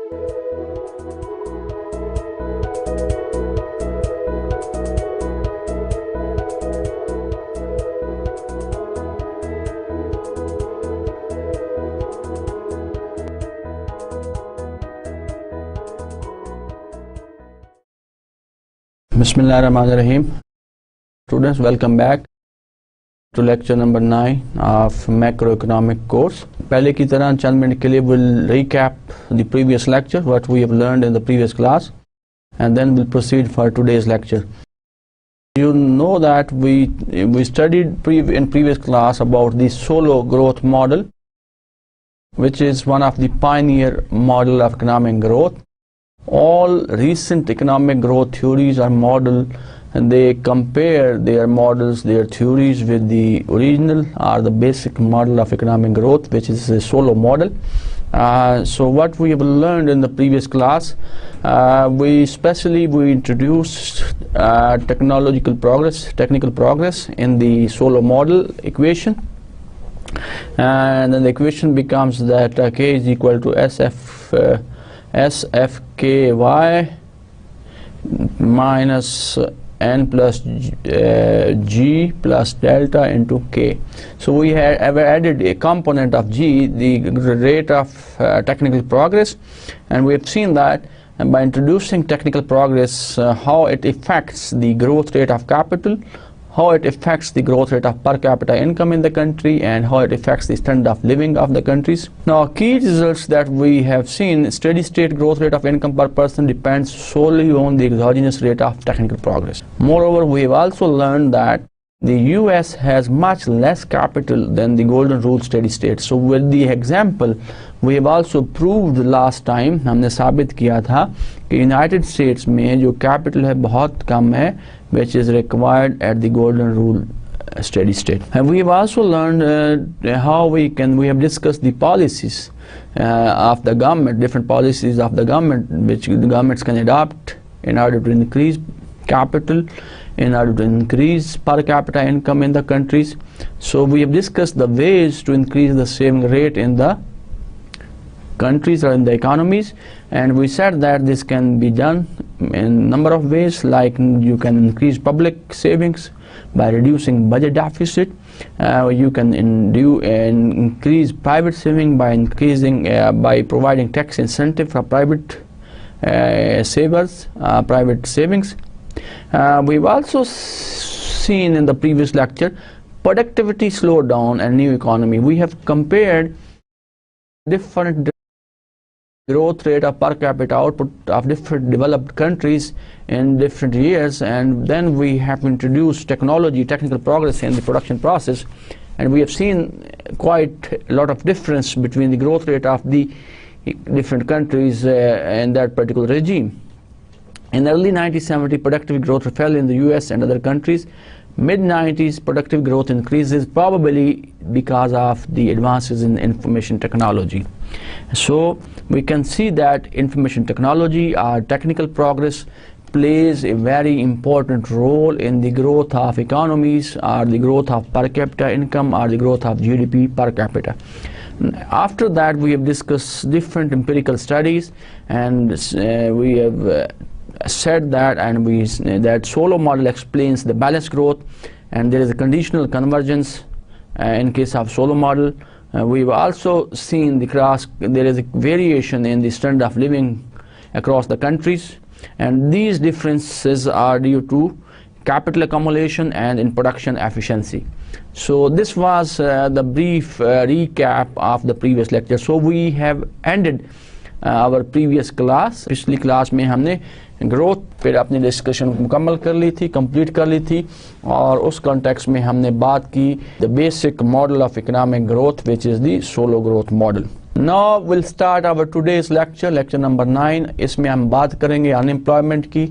Bismillahirrahmanirrahim. Students, welcome back to lecture number 9 of macroeconomic course. पहले की तरह चंद minute के लिए we'll recap the previous lecture, what we have learned in the previous class, and then we'll proceed for today's lecture. You know that we studied in previous class about the solo growth model, which is one of the pioneer model of economic growth. All recent economic growth theories are model, and they compare their models, their theories with the original or the basic model of economic growth, which is a solo model. So what we have learned in the previous class, we introduced technical progress in the solo model equation, and then the equation becomes that k is equal to SFKY minus n plus g plus delta into k. So we have added a component of g, the rate of technical progress, and we have seen that by introducing technical progress, how it affects the growth rate of capital, how it affects the growth rate of per capita income in the country, and how it affects the standard of living of the countries. Now, key results that we have seen: steady state growth rate of income per person depends solely on the exogenous rate of technical progress. Moreover, we have also learned that the US has much less capital than the golden rule steady state. So with the example, we have also proved last time, हमने साबित किया था कि United States में जो capital है बहुत कम है, which is required at the golden rule steady state. And we have also learned how we have discussed the policies of the government, different policies of the government which the governments can adopt in order to increase capital, in order to increase per capita income in the countries. So we have discussed the ways to increase the saving rate in the countries or in the economies, and we said that this can be done in a number of ways, like you can increase public savings by reducing budget deficit, you can increase private saving by by providing tax incentive for private savers, private savings. We've also seen in the previous lecture productivity slowdown and new economy. We have compared different growth rate of per capita output of different developed countries in different years, and then we have introduced technical progress in the production process, and we have seen quite a lot of difference between the growth rate of the different countries in that particular regime. In the early 1970s, productive growth fell in the US and other countries. Mid-90s, productive growth increases, probably because of the advances in information technology. So we can see that information technology or technical progress plays a very important role in the growth of economies, or the growth of per capita income, or the growth of GDP per capita. After that, we have discussed different empirical studies, and we have said that, that solo model explains the balanced growth, and there is a conditional convergence in case of solo model. We've also seen there is a variation in the standard of living across the countries, and these differences are due to capital accumulation and in production efficiency. So this was the brief recap of the previous lecture. So we have ended our previous class. पिछली class में हमने growth पर अपनी discussion मुकम्मल कर ली थी, complete कर ली थी, और उस कॉन्टेक्स्ट में हमने बात की the basic model of economic growth, which is the Solow growth model. Now will start our today's lecture number 9. इसमें हम बात करेंगे अनएम्प्लॉयमेंट की.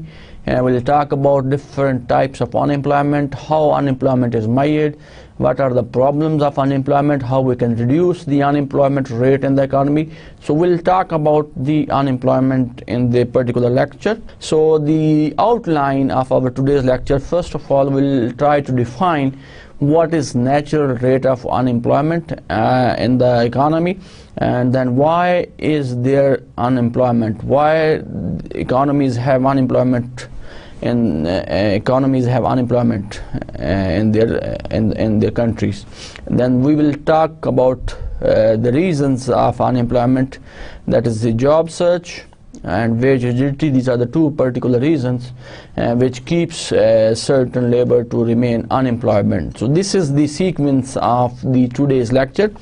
We'll talk about different types of unemployment, how unemployment is measured, what are the problems of unemployment, how we can reduce the unemployment rate in the economy. So we'll talk about the unemployment in the particular lecture. So the outline of our today's lecture, first of all, we'll try to define what is natural rate of unemployment in the economy, and then why is there unemployment, why economies have unemployment in their countries. And then we will talk about the reasons of unemployment, that is the job search and wage rigidity. These are the two particular reasons which keeps certain labor to remain unemployment. So this is the sequence of the today's lecture.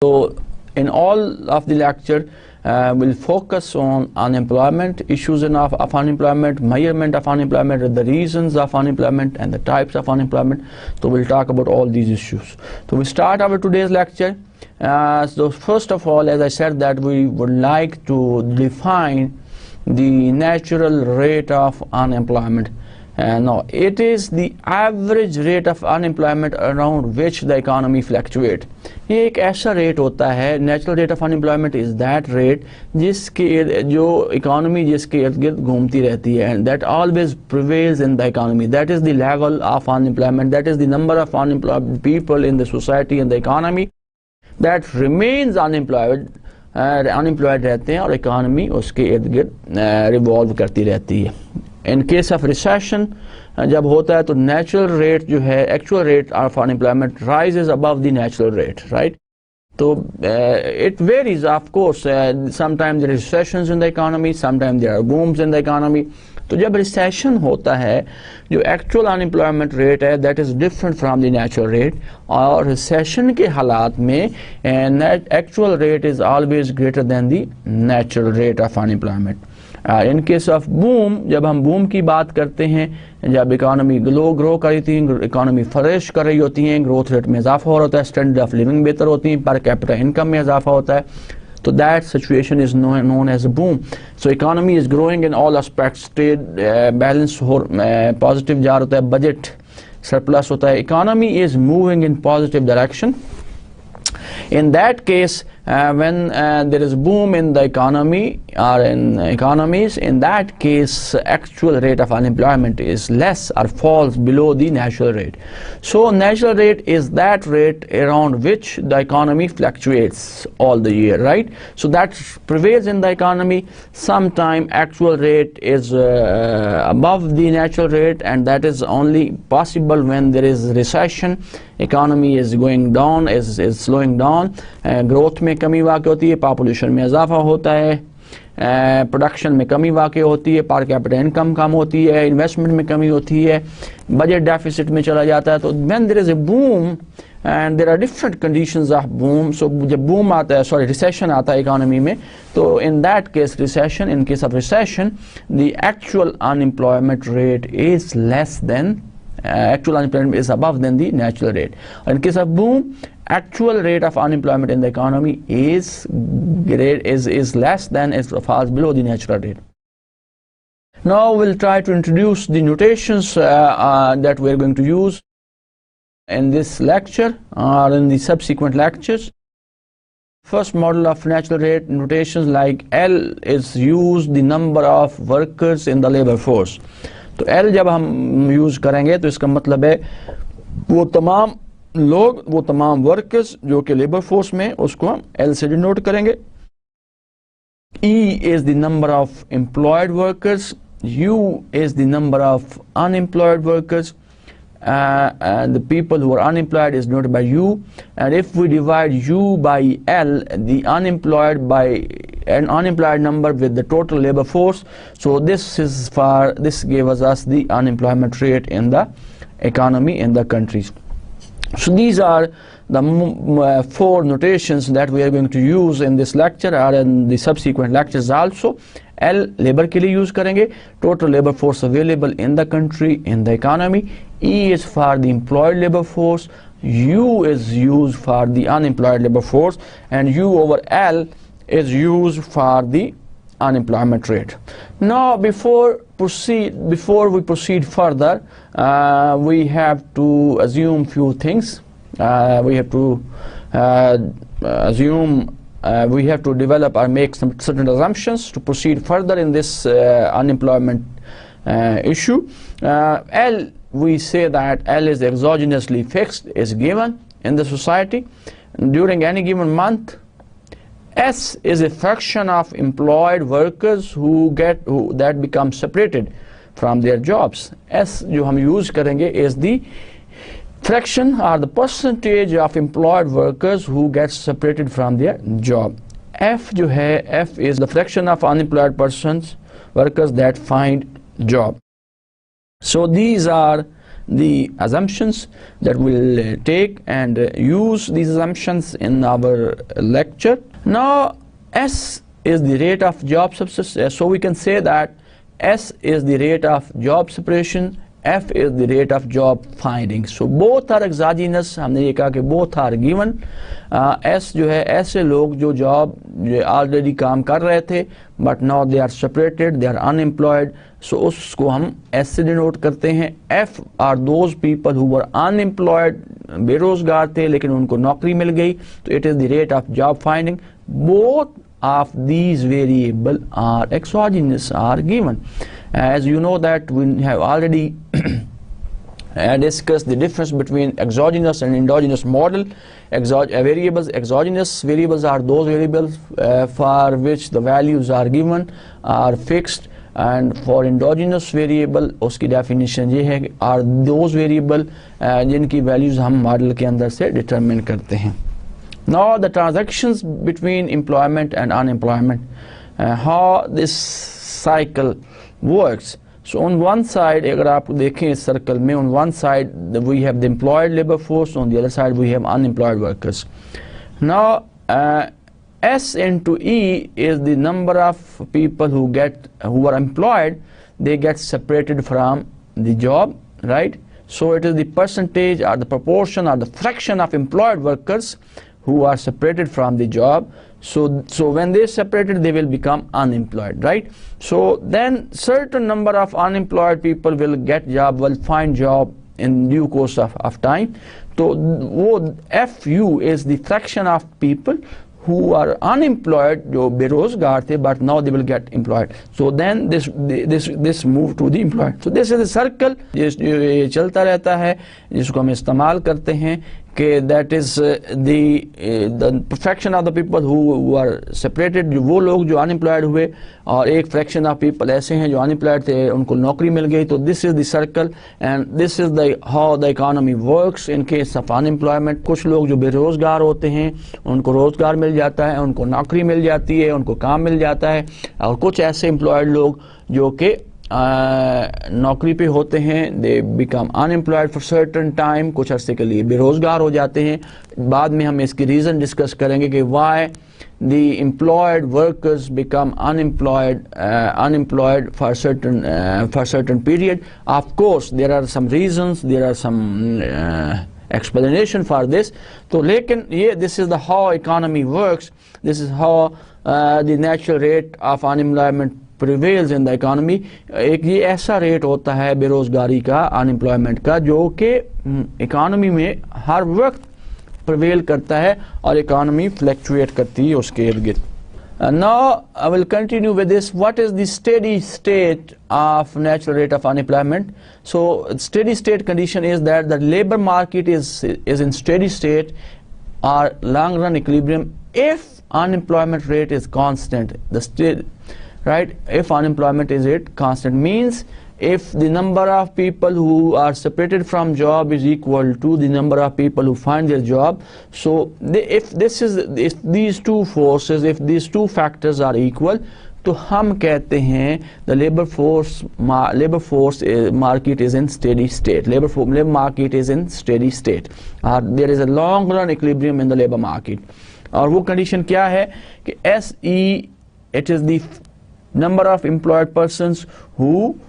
So in all of the lecture we'll focus on unemployment, issues of unemployment, measurement of unemployment, the reasons of unemployment and the types of unemployment. So we'll talk about all these issues. So we start our today's lecture. So first of all, as I said, that we would like to define the natural rate of unemployment. Now it is the average rate of unemployment around which the economy fluctuates. ये एक ऐसा rate होता है, natural rate of unemployment is that rate जिसके जो economy जिसके इर्द गिर्द घूमती रहती है, and that always prevails in the economy. That is the level of unemployment, that is the number of unemployed people in the society in the economy that remains unemployed, unemployed रहते हैं और economy उसके इर्द गिर्द revolve करती रहती है. इन case of recession जब होता है तो नेचुरल रेट जो है, actual rate of unemployment rises above the natural rate, right. तो it varies of course, sometimes there are recessions in the economy, sometimes there are booms in the economy. तो जब recession होता है, जो actual unemployment rate है that is different from the natural rate, और recession के हालात में actual rate is always greater than the natural rate of unemployment. In case of boom, जब हम बूम की बात करते हैं, जब इकानमी ग्रो कर रही थी, इकानमी फ्लरिश कर रही होती हैं, ग्रोथ रेट में इजाफा हो रहा है, स्टैंडर्ड ऑफ लिविंग बेहतर होती है, पर कैपिटा इनकम में इजाफा होता है, तो that situation is known as a boom. So economy is growing in all aspects, trade balance positive जा होता है, बजट सरप्लस होता है, economy is moving in positive direction. In that case, when there is boom in the economy or in economies, in that case actual rate of unemployment is less or falls below the natural rate. So natural rate is that rate around which the economy fluctuates all the year, right? So that prevails in the economy. Sometime actual rate is above the natural rate, and that is only possible when there is recession, economy is going down, is slowing down, growth में कमी वाक़ होती है, population में इजाफा होता है, production में कमी वाक़ होती है, पर कैपिटा इनकम कम होती है, इन्वेस्टमेंट में कमी होती है, बजट डेफिसिट में चला जाता है. तो when there is a boom and there are different conditions of boom. So जब बूम आता है, सॉरी रिसेशन आता है इकोनॉमी में, तो इन that case recession, in case of recession the actual unemployment rate is less than actual unemployment is above than the natural rate. In case of boom, actual rate of unemployment in the economy is less than, it falls below the natural rate. Now we'll try to introduce the notations that we're going to use in this lecture or in the subsequent lectures. First model of natural rate notations, like L is used the number of workers in the labor force. तो L जब हम use करेंगे तो इसका मतलब है वो तमाम लोग, वो तमाम वर्कर्स जो कि लेबर फोर्स में, उसको हम L से डिनोट करेंगे. E is the number of employed workers, U is the number of unemployed workers, and the people who are unemployed is denoted by U. And if we divide U by L, the unemployed by an unemployed number with the total labor force, so this gave us the unemployment rate in the economy in the countries. So these are the four notations that we are going to use in this lecture or in the subsequent lectures also. L labor के लिए use करेंगे, total labor force available in the country, in the economy. E is for the employed labor force, U is used for the unemployed labor force, and U over L is used for the unemployment rate. Now before we proceed further, we have to assume few things. We have to we have to develop or make some certain assumptions to proceed further in this unemployment issue. L we say that L is exogenously fixed, is given in the society during any given month. S is a fraction of employed workers that become separated from their jobs. S जो हम use करेंगे is the fraction or the percentage of employed workers who get separated from their job. F जो है, F is the fraction of unemployed workers that find job. So these are the assumptions that we'll take and use these assumptions in our lecture. Now S is the rate of job separation, so we can say that S is the rate of job separation, F is the rate of job finding. So both are exogenous, हमने ये कहा कि both are given. S जो है, ऐसे लोग जो job already काम कर रहे थे but now they are separated, they are unemployed, so उसको हम S से डिनोट करते हैं. F are those people who were unemployed, बेरोजगार थे लेकिन उनको नौकरी मिल गई, तो it is the rate of job finding. Both of these variables are exogenous, are given. As you know that we have already discussed the difference between exogenous and endogenous model. Exogenous variables are those variables for which the values are given, are fixed, and for endogenous variable उसकी definition ये है are those variable जिनकी values हम model के अंदर से determine करते हैं. Now the transactions between employment and unemployment, how this cycle works. So on one side, अगर आप देखें इस circle में, on one side we have the employed labor force, on the other side we have unemployed workers. Now S into E is the number of people who are employed, they get separated from the job, right? So it is the percentage or the proportion or the fraction of employed workers who are separated from the job. So when they separated, they will become unemployed, right? So then certain number of unemployed people will get job, will find job in due course of time. So FU is the fraction of people who are unemployed, जो बेरोजगार थे, but now they will get employed. So then this move to the employed. So this is a circle ये चलता रहता है, जिसको हम इस्तेमाल करते हैं कि that is the fraction of the people who are separated, वो लोग जो unemployed हुए, और एक fraction of people ऐसे हैं जो unemployed थे, उनको नौकरी मिल गई. तो this is the circle and this is how the economy works in case of unemployment. कुछ लोग जो बेरोजगार होते हैं उनको रोजगार मिल जाता है, उनको नौकरी मिल जाती है, उनको काम मिल जाता है, और कुछ ऐसे employed लोग जो कि नौकरी पे होते हैं, they become unemployed for certain time, कुछ अरसे के लिए बेरोजगार हो जाते हैं. बाद में हम इसकी रीज़न डिस्कस करेंगे कि why the employed workers become unemployed for certain period. Of course there are some reasons, there are some explanation for this. तो लेकिन ये this is the how economy works, this is how the natural rate of unemployment prevails in the economy. एक ये ऐसा rate होता है बेरोजगारी का, अनएम्प्लॉयमेंट का, जो कि इकोनॉमी में हर वक्त प्रिवेल करता है और इकोनॉमी फ्लक्चुएट करती है उसके इर्द गिर्द. Now I will continue with this. What is the steady state of natural rate of unemployment? So steady state condition is that the labor market is in steady state or long run equilibrium if unemployment rate is constant. Right, if unemployment is rate constant means if the number of people who are separated from job is equal to the number of people who find their job. So if these two forces, if these two factors are equal, तो हम कहते हैं the labor force market is in steady state. Labor market is in steady state. There is a long run equilibrium in the labor market. और वो condition क्या है कि SE, it is the number of employed persons who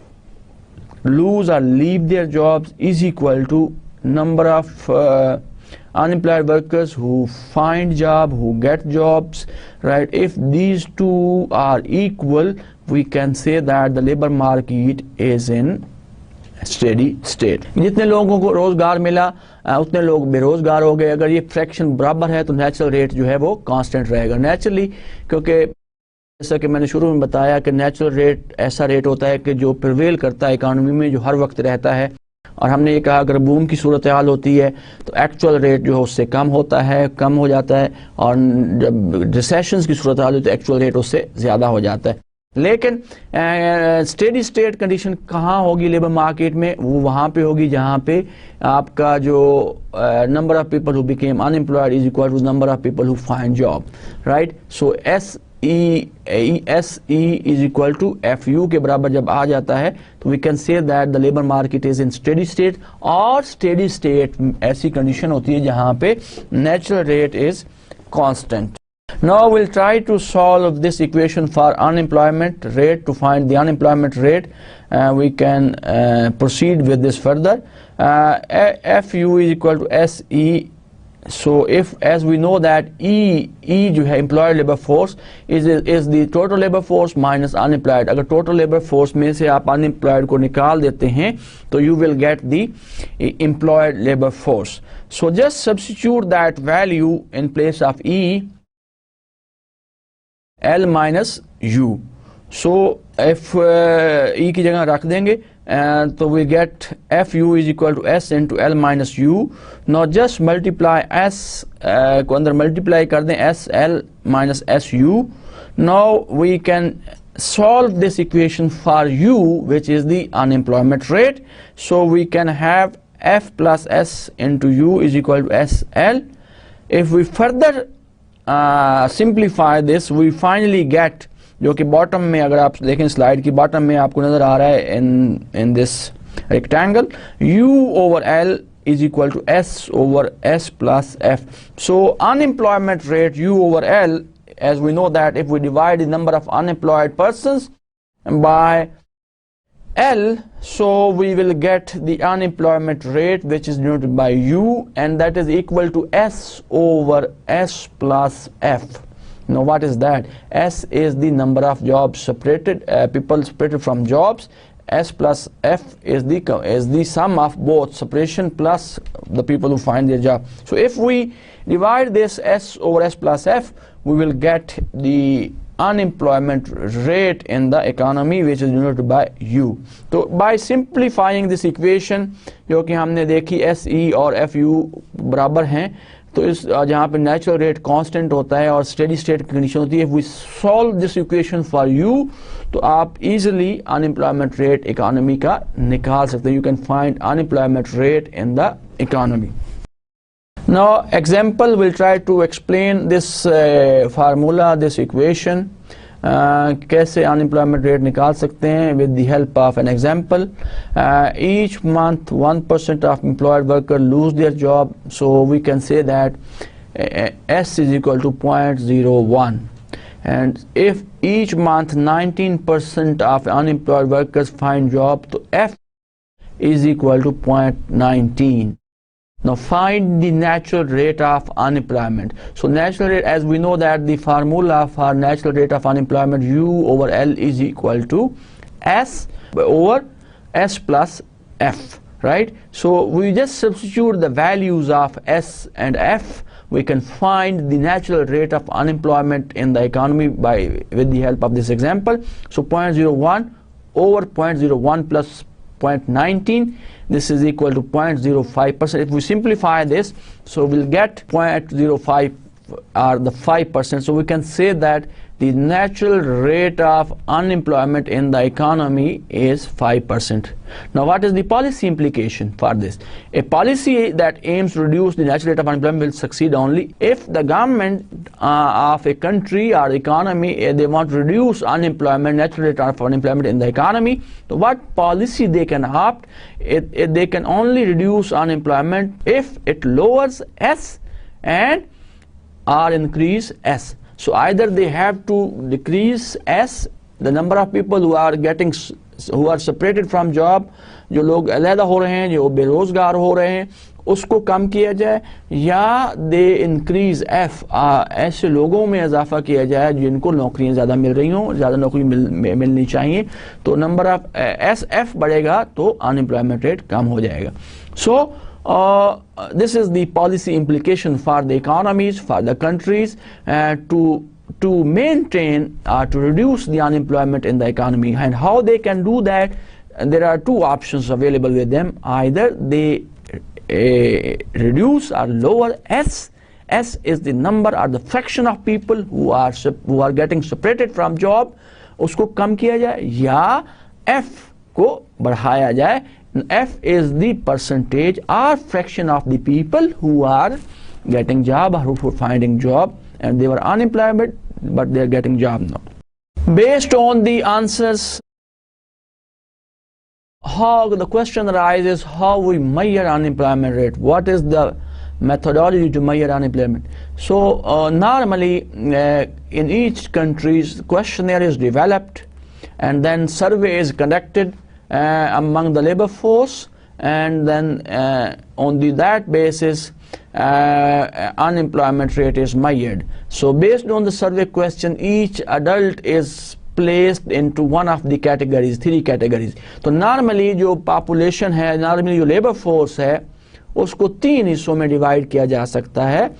lose or leave their jobs is equal to number of unemployed workers who find job, who get jobs, right? If these two are equal, we can say that the labor market is in steady state. जितने लोगों को रोजगार मिला उतने लोग बेरोजगार हो गए. अगर ये फ्रैक्शन बराबर है तो नेचुरल रेट जो है वो कांस्टेंट रहेगा. नेचुरली, क्योंकि जैसा कि मैंने शुरू में बताया कि नेचुरल रेट ऐसा रेट होता है कि जो प्रिवेल करता है इकोनॉमी में, जो हर वक्त रहता है, और हमने ये कहा अगर बूम की सूरत हाल होती है तो एक्चुअल रेट जो है उससे कम होता है, कम हो जाता है, और जब रिसेशंस की सूरत हाल होती है तो एक्चुअल रेट उससे ज़्यादा हो जाता है। लेकिन स्टेडी स्टेट कंडीशन कहाँ होगी लेबर मार्केट में? वो वहाँ पे होगी जहाँ पे आपका जो number of people who became unemployed is equal to number of people who find job, right. So S E is equal to F U के बराबर जब आ जाता है तो we can say that the labour market is in steady state. और steady state ऐसी condition होती है जहाँ पे natural rate is constant. Now we'll try to solve this equation for unemployment rate. To find the unemployment rate, we can proceed with this further. FU is equal to SE. So if, as we know that E जो है employed labor force is the total labor force minus unemployed. अगर total labor force में से आप unemployed को निकाल देते हैं तो you will get the employed labor force. So just substitute that value in place of E. L minus U. So if E की जगह रख देंगे तो we get FU is equal to S into L minus U. Now just multiply S को अंदर multiply कर दें S L minus SU. Now we can solve this equation for U, which is the unemployment rate. So we can have F plus S into U is equal to SL. If we further simplify this, we finally get, जो कि bottom में अगर आप देखें slide की bottom में आपको नजर आ रहा है in this rectangle, U over L is equal to S over S plus F. So unemployment rate U over L, as we know that if we divide the number of unemployed persons by L, so we will get the unemployment rate which is denoted by U, and that is equal to S over S plus F. Now what is that? S is the number of jobs separated, people separated from jobs. S plus F is the sum of both separation plus the people who find their job. So if we divide this S over S plus F, we will get the unemployment rate in the economy which is denoted by U. तो by simplifying this equation जो कि हमने देखी SE और FU बराबर हैं, तो इस जहाँ पे नेचुरल रेट कांस्टेंट होता है और स्टेडी स्टेट कंडीशन होती है, if we solve this equation for U तो आप easily unemployment rate economy का निकाल सकते हैं. You can find unemployment rate in the economy. Now example will try to explain this formula, this equation. कैसे unemployment rate निकाल सकते हैं with the help of an example. Each month 1% of employed workers lose their job, so we can say that S is equal to 0.01, and if each month 19% of unemployed workers find job, so F is equal to 0.19. Now find the natural rate of unemployment. So natural rate, as we know that the formula for natural rate of unemployment U over L is equal to S over S plus F, right? So we just substitute the values of S and F. We can find the natural rate of unemployment in the economy with the help of this example. So 0.01 over 0.01 plus 0.19, this is equal to 0.05%. If we simplify this, so we'll get 0.05 or the 5%. So we can say that the natural rate of unemployment in the economy is 5%. Now what is the policy implication for this? A policy that aims to reduce the natural rate of unemployment will succeed only if the government of a country or economy, they want to reduce unemployment, natural rate of unemployment in the economy. So what policy they can opt? They can only reduce unemployment if it lowers S and or increase S. So either they have to decrease S, the number of people who are separated from job, जो लोग अलग हो रहे हैं, जो बेरोजगार हो रहे हैं, उसको कम किया जाए, या दे इंक्रीज F, ऐसे लोगों में इजाफा किया जाए जिनको नौकरियां ज़्यादा मिल रही हों, ज़्यादा नौकरी मिलनी चाहिए, तो नंबर ऑफ SF बढ़ेगा तो अनएम्प्लॉयमेंट रेट कम हो जाएगा. So this is the policy implication for the economies, for the countries, to maintain to reduce the unemployment in the economy. And how they can do that? there are two options available with them. Either they reduce or lower S. S is the number or the fraction of people who are getting separated from job, उसको कम किया जाए, या F को बढ़ाया जाए. F is the percentage or fraction of the people who are getting job or who are finding job and they were unemployed but they are getting job now. Based on the answers, how the question arises, how we measure unemployment rate, what is the methodology to measure unemployment. So normally in each country's questionnaire is developed and then survey is conducted among the labor force, and then on that basis unemployment rate is measured. So based on the survey question, each adult is placed into one of the categories, three categories. तो normally जो population है, normally जो labor force है, उसको तीन हिस्सों में divide किया जा सकता है.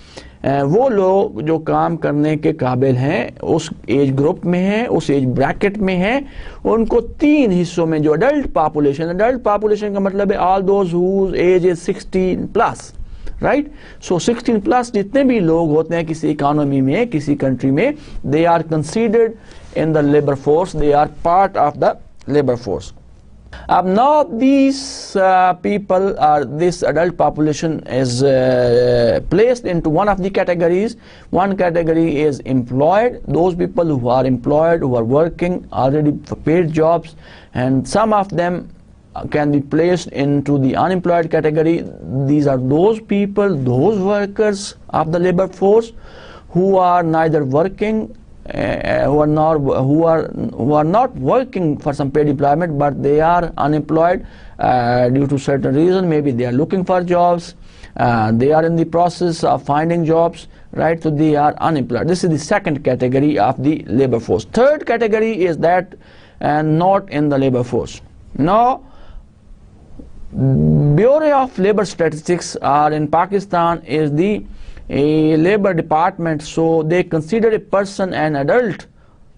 वो लोग जो काम करने के काबिल हैं, उस एज ग्रुप में हैं, उस एज ब्रैकेट में हैं, उनको तीन हिस्सों में, जो अडल्ट पॉपुलेशन का मतलब है all those whose age is 16 plus, right. So 16 plus जितने भी लोग होते हैं किसी इकोनॉमी में, किसी कंट्री में, they are considered in the labor force, they are part of the labor force. Now these people, this adult population is placed into one of the categories. One category is employed, those people who are employed, who are working, already paid jobs, and some of them can be placed into the unemployed category. These are those people, those workers of the labor force who are neither working, who are not working for some paid employment, but they are unemployed due to certain reason. Maybe they are looking for jobs, they are in the process of finding jobs, right? So they are unemployed. This is the second category of the labor force. Third category is that not in the labor force. Now Bureau of Labor Statistics in Pakistan is the labor department, so they consider a person an adult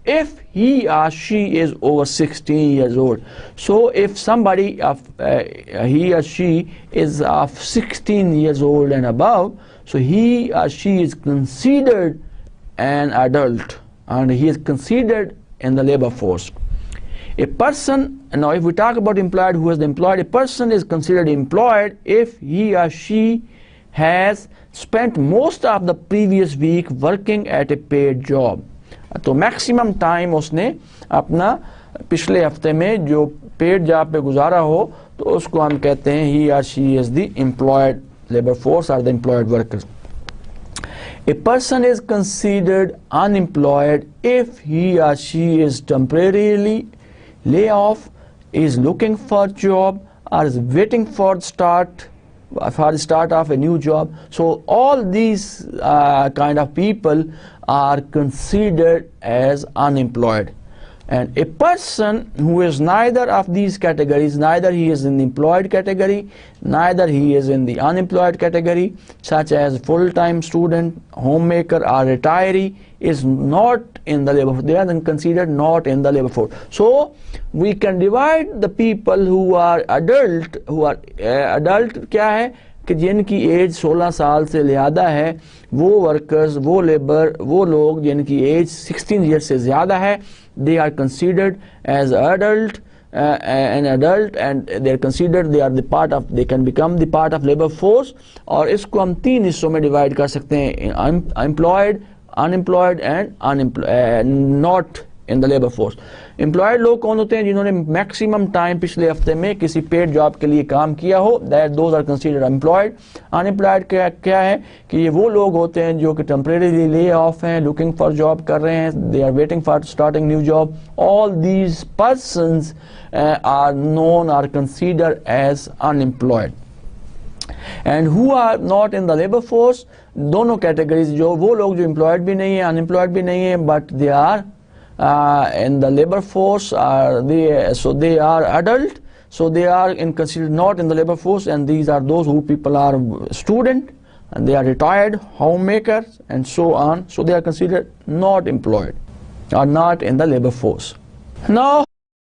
if he or she is over 16 years old. So if somebody of he or she is of 16 years old and above, so he or she is considered an adult and he is considered in the labor force. A person, now if we talk about employed, who is employed, a person is considered employed if he or she has spent most of the previous week working at a paid job. तो maximum time उसने अपना पिछले हफ्ते में जो paid job पे गुजारा हो, तो उसको हम कहते हैं he or she is the employed labor force or the employed workers. A person is considered unemployed if he or she is temporarily laid off, is looking for job, or is waiting for the start of a new job. So all these kind of people are considered as unemployed. And a person who is neither of these categories, neither he is in the employed category, neither he is in the unemployed category, such as full-time student, homemaker or retiree, is not in the labor force. They are then considered not in the labor force. So we can divide the people who are adult, adult क्या है कि जिनकी as 16 साल से ज़्यादा है, वो workers, वो लेबर, वो लोग जिनकी एज 16 ईयर से ज़्यादा है, they are considered as adult, an adult, and they are considered, they are the part of, they can become the part of labor force. और इसको हम तीन हिस्सों में डिवाइड कर सकते हैं, employed, unemployed and not in the labor force. Employed लोग कौन होते हैं? जिन्होंने मैक्सिमम टाइम पिछले हफ्ते में किसी पेड जॉब के लिए काम किया हो, that those are considered employed. Unemployed क्या है कि ये वो लोग होते हैं जो कि temporarily lay off हैं, looking for job कर रहे हैं, they are waiting for starting new job. All these persons are known or considered as unemployed. And who are not in the labor force, दोनों categories, जो वो लोग जो employed भी नहीं है, unemployed भी नहीं है, but they are in the labor force, so they are adult, so they are considered not in the labor force, and these are those who people are student and they are retired, homemakers and so on, so they are considered not employed or not in the labor force. Now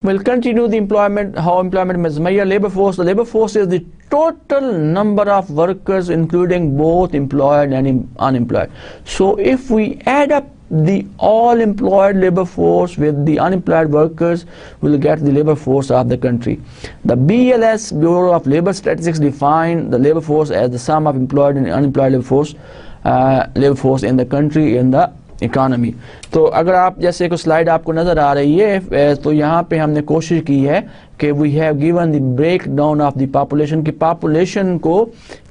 We'll continue the employment, how employment measure labor force. The labor force is the total number of workers including both employed and unemployed. So if we add up the all employed labor force with the unemployed workers, we'll get the labor force of the country. The BLS, Bureau of Labor Statistics, define the labor force as the sum of employed and unemployed labor force in the country, in the economy. तो अगर आप जैसे को slide आपको नज़र आ रही है, तो यहाँ पे हमने कोशिश की है कि we have given the break down of the population, की पॉपुलेशन को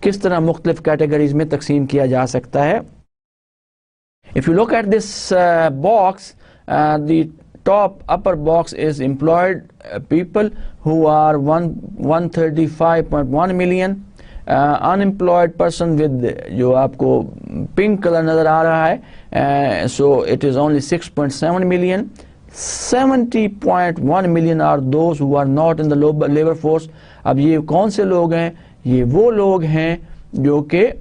किस तरह मुख्तलिफ कैटेगरीज में तकसीम किया जा सकता है. If you look at this box, the top upper box is employed people who are 135.1 million. Unemployed person with जो आपको पिंक कलर नज़र आ रहा है, so it is only 6.7 million. 70.1 million are those who are not in the labor force. अब ये कौन से लोग हैं? ये वो लोग हैं जो कि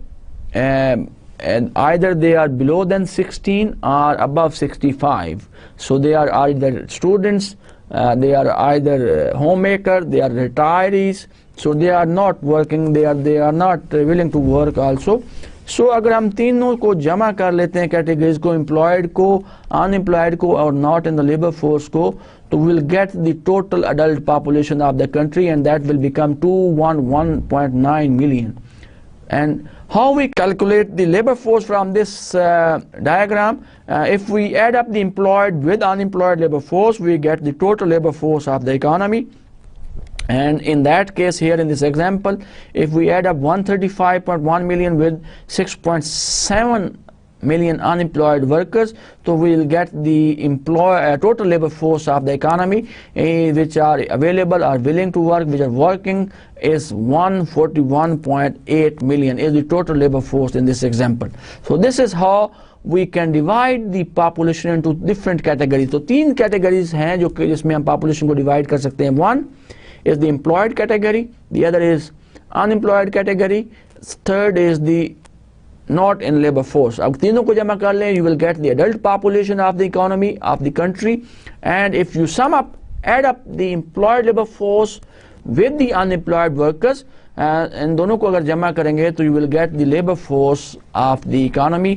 either they are below than 16 or above 65. So they are either students, they are either homemaker, they are retirees. So they are not working, they are not willing to work also. So अगर हम तीनों को जमा कर लेते हैं categories को, employed को, अनएम्प्लॉयड को और not in the labour force को, तो will get the total adult population of the country and that will become 211.9 million. And how we calculate the labor force from this diagram? If we add up the employed with unemployed labor force, we get the total labor force of the economy. And in that case, here in this example, if we add up 135.1 million with 6.7 million unemployed workers, so we will get the total labor force of the economy, which are available, are willing to work, which are working, is 141.8 million is the total labor force in this example. So this is how we can divide the population into different categories. तो तीन categories हैं जो कि जिसमें हम population को divide कर सकते हैं. One is the employed category, the other is unemployed category, third is the not in labor force. अब तीनों को जमा कर लें, you will get the adult population of the economy of the country, and if you sum up, add up the employed labor force with the unemployed workers, इन दोनों को अगर जमा करेंगे तो you will get the labor force of the economy.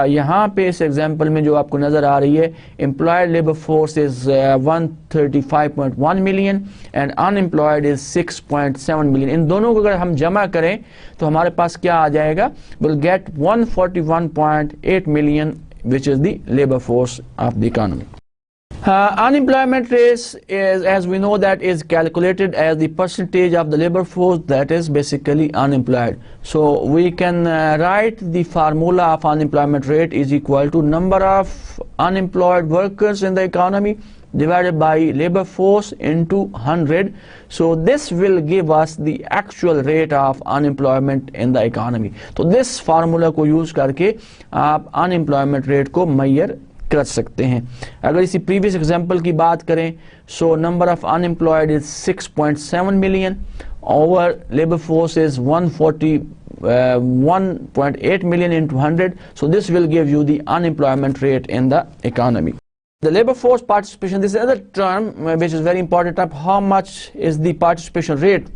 यहाँ पे इस example में जो आपको नज़र आ रही है, employed labor force is 135.1 million and unemployed is 6.7 million. इन दोनों को अगर हम जमा करें तो हमारे पास क्या आ जाएगा? We'll get 141.8 million, which is the labor force of the economy. Unemployment rate is, as we know, that is calculated as the percentage of the labor force that is basically unemployed. So we can write the formula of unemployment rate is equal to number of unemployed workers in the economy divided by labor force into 100. So this will give us the actual rate of unemployment in the economy. So this formula को use करके आप unemployment rate को measure कर सकते हैं. अगर इसी previous example की बात करें, so number of unemployed is 6.7 million, our labor force is 141.8 million into 100, so this will give you the unemployment rate in the economy. The labor force participation, this is another term which is very important of how much is the participation rate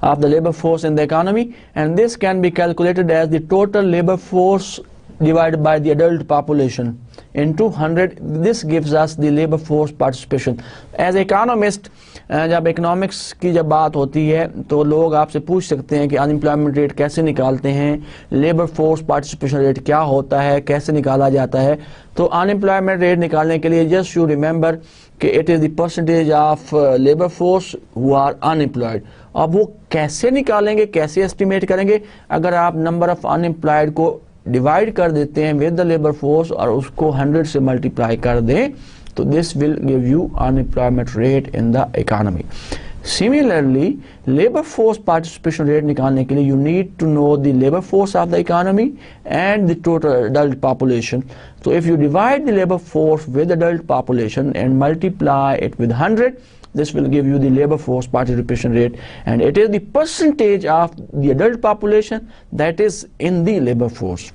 of the labor force in the economy, and this can be calculated as the total labor force divided by the adult population into 100. This gives us the labor force participation. As economist, जब economics की जब बात होती है तो लोग आपसे पूछ सकते हैं कि अनएम्प्लॉयमेंट रेट कैसे निकालते हैं, लेबर फोर्स पार्टिसिपेशन रेट क्या होता है, कैसे निकाला जाता है. तो अनएम्प्लॉयमेंट रेट निकालने के लिए जस्ट यू रिमेंबर कि it is the percentage of labour force who are unemployed. अब वो कैसे निकालेंगे, कैसे एस्टिमेट करेंगे? अगर आप नंबर ऑफ अनएम्प्लॉयड को डिवाइड कर देते हैं विद द लेबर फोर्स और उसको 100 से मल्टीप्लाई कर दें, तो this will give you unemployment rate in the economy. Similarly labour force participation rate निकालने के लिए you need to know the labour force of the economy and the total adult population. So if you divide the labor force with adult population and multiply it with 100, this will give you the labor force participation rate, and it is the percentage of the adult population that is in the labor force.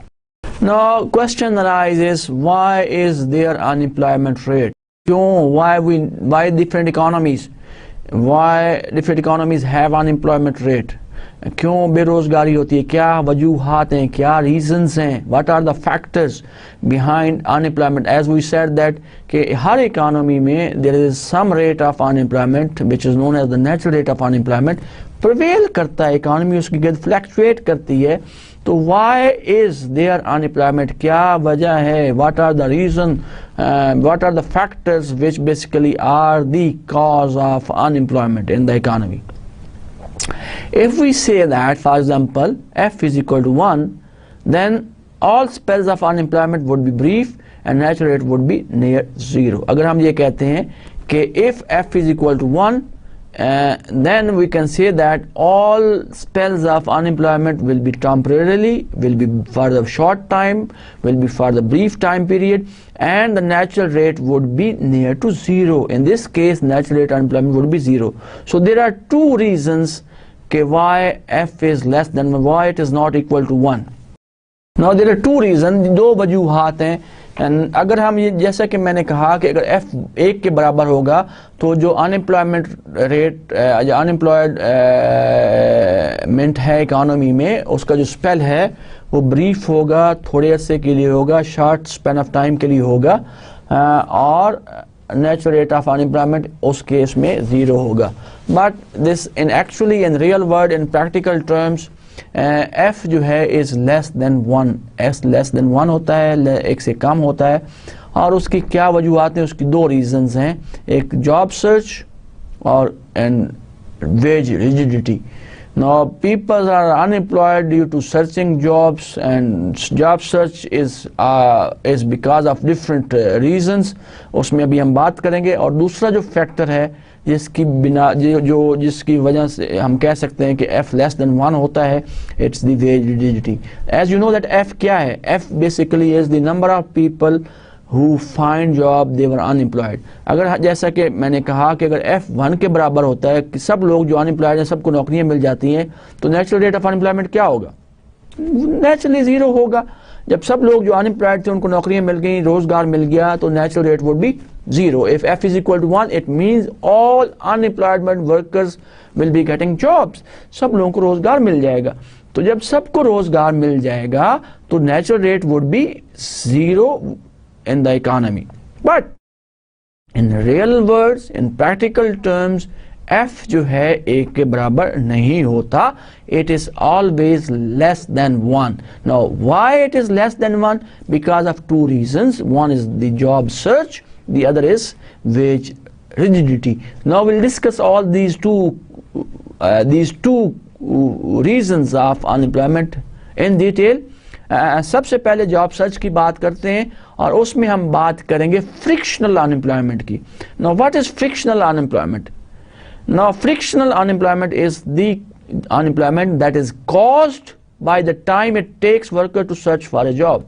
Now question arises, why is there unemployment rate? क्यों, why different economies have unemployment rate, क्यों बेरोजगारी होती है, क्या वजूहात हैं, क्या reasons हैं, what are the factors behind unemployment. As we said that कि हर इकोनॉमी में there is some rate of unemployment which is known as the natural rate of unemployment. Prevail करता है इकोनॉमी, उसकी गिर्द फ्लैक्चुएट करती है. तो व्हाई इज देयर अनएम्प्लॉयमेंट, क्या वजह है, what are the reason, what are the factors which basically are the cause of unemployment in the economy. If we say that, for example, f is equal to 1, then all spells of unemployment would be brief and natural rate would be near 0. अगर हम ये कहते हैं कि if f is equal to 1, then we can say that all spells of unemployment will be temporarily, will be for the short time, will be for the brief time period, and the natural rate would be near to 0. In this case, natural rate unemployment would be 0. So there are two reasons why f is less than 1, why it is not equal to 1. Now there are two reasons, दो वजूहात हैं. And अगर हम ये, जैसा कि मैंने कहा कि अगर f 1 के बराबर होगा तो जो अनएम्प्लॉयमेंट रेट या अनएम्प्लॉयमेंट है इकोनॉमी में, उसका जो स्पेल है वो ब्रीफ होगा, थोड़े अरसे के लिए होगा, शॉर्ट स्पेन ऑफ टाइम के लिए होगा, और नेचुरल रेट ऑफ अनएम्प्लॉयमेंट उस केस में 0 होगा. But this in actually in real word, in practical terms, f जो है is less than 1, s less than 1 होता है, एक से कम होता है. और उसकी क्या वजूहत हैं, उसकी दो रीजंस हैं, एक जॉब सर्च और and wage rigidity. Now people are unemployed due to searching jobs, and job search is because of different reasons. उसमें अभी हम बात करेंगे. और दूसरा जो फैक्टर है जिसकी बिना जिसकी वजह से हम कह सकते हैं कि f लेस देन 1 होता है, it's the wage rigidity. As you know that f क्या है, f basically is the number of people who find job they were unemployed. अगर जैसा कि मैंने कहा कि अगर f 1 के बराबर होता है कि सब लोग जो अनएम्प्लॉयड हैं सबको नौकरियां मिल जाती हैं, तो नेचुरल रेट ऑफ अनएम्प्लॉयमेंट क्या होगा, नेचुरली 0 होगा. जब सब लोग जो अनएम्प्लॉयड थे उनको नौकरियां मिल गई, रोजगार मिल गया, तो natural rate would be 0. If f is equal to 1, it means all unemployment workers will be getting jobs. सब लोगों को रोजगार मिल जाएगा. तो जब सबको रोजगार मिल जाएगा तो natural rate would be 0 in the economy. But in real words, in practical terms, f जो है 1 के बराबर नहीं होता. It is always less than 1. Now why it is less than 1? Because of two reasons. One is the job search, the other is wage rigidity. Now we'll discuss all these two reasons of unemployment in detail. सबसे पहले job search की बात करते हैं और उसमें हम बात करेंगे फ्रिक्शनल अनएम्प्लॉयमेंट की. Now what is frictional unemployment? Now frictional unemployment is the unemployment that is caused by the time it takes worker to search for a job.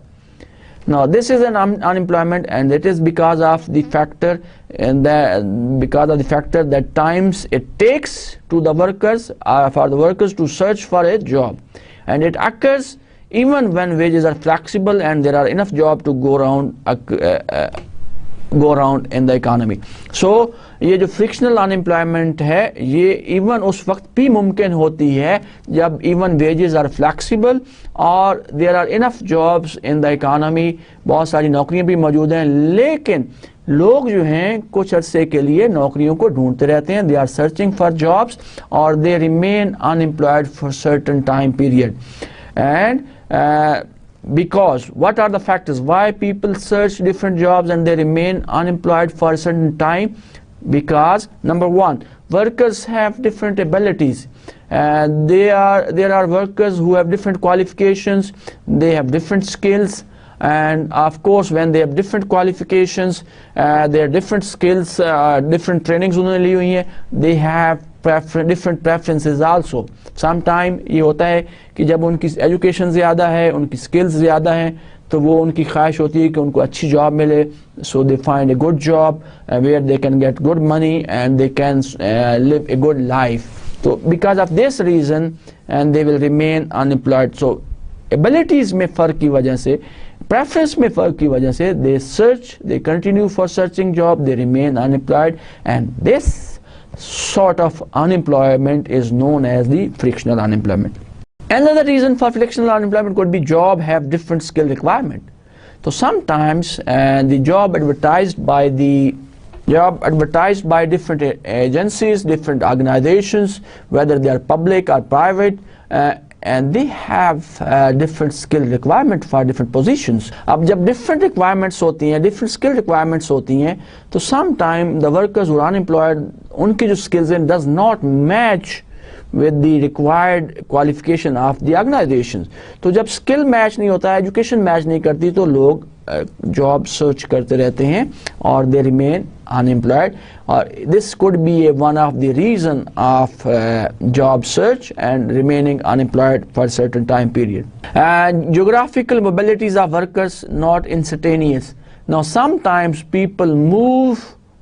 Now this is an unemployment, and it is because of the factor that times it takes to the workers for the workers to search for a job, and it occurs even when wages are flexible and there are enough jobs to go around in the economy. So ये जो frictional unemployment है ये even उस वक्त भी मुमकिन होती है जब इवन वेजेस आर फ्लेक्सिबल और there are enough jobs in the economy, बहुत सारी नौकरियां भी मौजूद हैं, लेकिन लोग जो हैं कुछ अरसे के लिए नौकरियों को ढूंढते रहते हैं. They are searching for jobs और they remain unemployed for certain time period. And because what are the factors why people search different jobs and they remain unemployed for a certain time? Because number one, workers have different abilities. There are workers who have different qualifications, they have different skills, and of course when they have different qualifications, their different skills, different trainings उन्होंने ली हुई हैं, they have different preferences also. Sometime ये होता है कि जब उनकी education ज़्यादा है, उनकी स्किल्स ज़्यादा हैं, तो वो उनकी ख्वाहिश होती है कि उनको अच्छी जॉब मिले. So they find a good job where they can get good money and they can live a good life. तो because of this reason and they will remain unemployed. So abilities में फ़र्क की वजह से preference में फ़र्क की वजह से they search, they continue for searching job, they remain unemployed, and this sort of unemployment is known as the frictional unemployment. Another reason for frictional unemployment could be job have different skill requirement. So sometimes the job advertised by different agencies, different organizations, whether they are public or private, and they have different skill requirement for different positions. अब जब different requirements होती हैं, different skill requirements होती हैं, तो sometime the workers who are unemployed, उनकी जो skills हैं does not match with the required qualification of the organizations. तो जब skill match नहीं होता है, education match नहीं करती, तो लोग job search करते रहते हैं और they remain unemployed. और this could be one of the reason of job search and remaining unemployed for a certain time period. And geographical mobilities of workers not instantaneous. Now sometimes people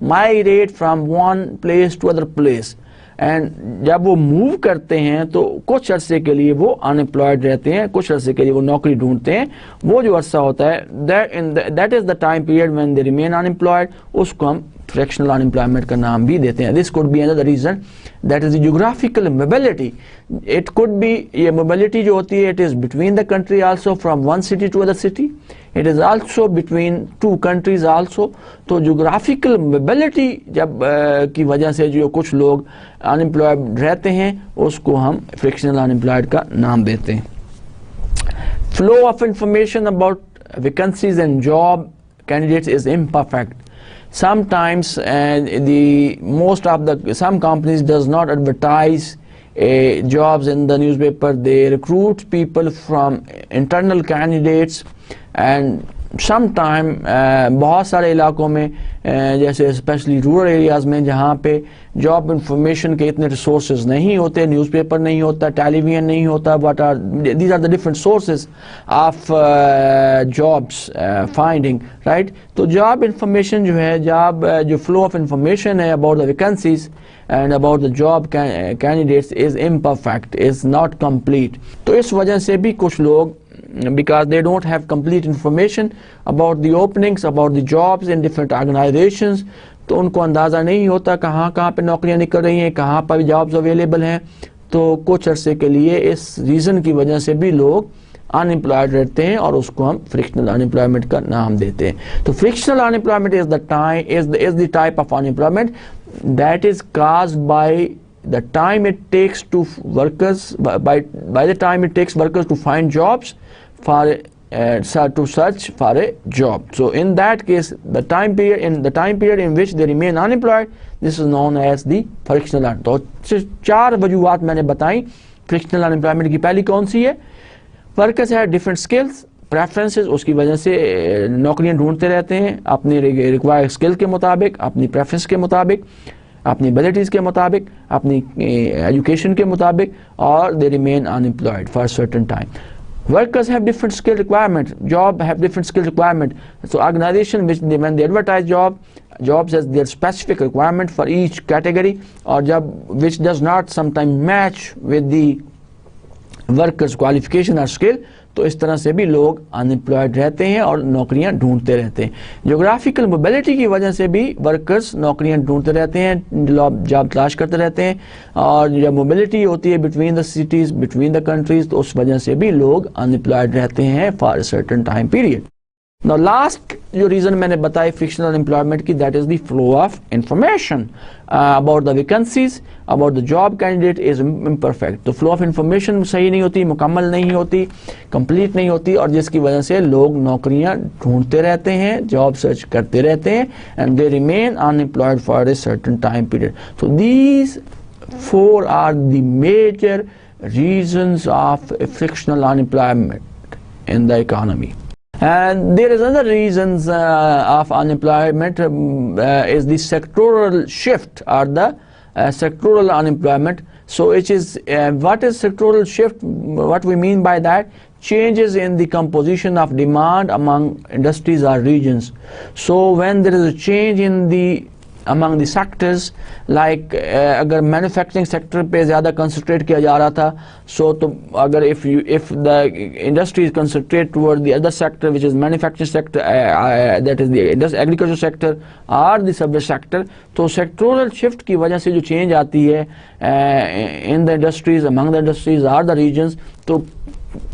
migrate from one place to other place. And जब वो move करते हैं तो कुछ अरसे के लिए वो अनएम्प्लॉयड रहते हैं, कुछ अरसे के लिए वो नौकरी ढूंढते हैं. वो जो अरसा होता है that is the time period when they remain unemployed, उसको हम फ्रैक्शनल अनएम्प्लॉयमेंट का नाम भी देते हैं. This could be another reason, that is the geographical mobility. It could be, ये मोबिलिटी जो होती है, it is between the country also, from one city to other city. It is also between two countries also. तो geographical mobility जब की वजह से जो कुछ लोग unemployed रहते हैं, उसको हम frictional unemployed का नाम देते हैं. Flow of information about vacancies and job candidates is imperfect. Sometimes some companies does not advertise jobs in the newspaper. They recruit people from internal candidates. And some time बहुत सारे इलाकों में जैसे specially rural areas में जहाँ पे job information के इतने रिसोर्सेज नहीं होते, न्यूज़पेपर नहीं होता, टेलीविज़न नहीं होता, but these are the different sources of jobs finding, right. तो जॉब इंफॉर्मेशन जो है, जो फ्लो ऑफ इंफॉर्मेशन है about the vacancies and about the job candidates is imperfect, is not complete. तो इस वजह से भी कुछ लोग, because they don't have complete information about the openings, about the jobs in different organizations, तो उनको अंदाज़ा नहीं होता कहाँ पे नौकरियाँ निकल रही हैं, कहाँ पर जॉब्स अवेलेबल हैं. तो कुछ अरसे के लिए इस रीज़न की वजह से भी लोग अनएम्प्लॉयड रहते हैं और उसको हम फ्रिक्शनल अनएम्प्लॉयमेंट का नाम देते हैं. तो frictional unemployment is the type of unemployment that is caused by the time it takes to workers by the time it takes workers to find jobs for to search for a job. So in that case, the time period in which they remain unemployed, this is known as the frictional unemployment. तो चार वजूहात मैंने बताई frictional unemployment की. पहली कौन सी है? Workers है different skills, preferences, उसकी वजह से नौकरियां ढूंढते रहते हैं अपनी रिक्वायर्ड स्किल के मुताबिक, अपनी प्रेफरेंस के मुताबिक, अपनी एबिलिटीज़ के मुताबिक, अपनी एजुकेशन के मुताबिक, और they remain unemployed for certain time. Workers have different skill requirement, job have different skill requirement. So organization when they advertise jobs has their specific requirement for each category, or job which does not sometimes match with the workers qualification or skill. तो इस तरह से भी लोग unemployed रहते हैं और नौकरियां ढूंढते रहते हैं. ज्योग्राफिकल मोबिलिटी की वजह से भी वर्कर्स नौकरियां ढूंढते रहते हैं, जॉब तलाश करते रहते हैं. और जब मोबिलिटी होती है between the cities, between the countries, तो उस वजह से भी लोग अनएम्प्लॉयड रहते हैं for a certain time period. Now last जो रीज़न मैंने बताई फ्रिक्शनल एम्प्लॉयमेंट की, that is the flow of information about the vacancies, about the job candidate is imperfect. तो फ्लो ऑफ इंफॉर्मेशन सही नहीं होती, मुकम्मल नहीं होती, कंप्लीट नहीं होती, और जिसकी वजह से लोग नौकरियां ढूंढते रहते हैं, जॉब सर्च करते रहते हैं, and they remain unemployed for a certain time period. So these four are the major reasons of frictional unemployment in the economy. And there is another reasons of unemployment is the sectoral shift, or the sectoral unemployment. So it is what is sectoral shift? What we mean by that? Changes in the composition of demand among industries or regions. So when there is a change in the among the sectors, like अगर manufacturing sector पे ज़्यादा concentrate किया जा रहा था, so तो अगर if the industry is concentrate toward the other sector, which is manufacturing sector, that is the agriculture sector or the service sector, तो sectoral shift की वजह से जो change आती है in the industries, among the industries or the regions, तो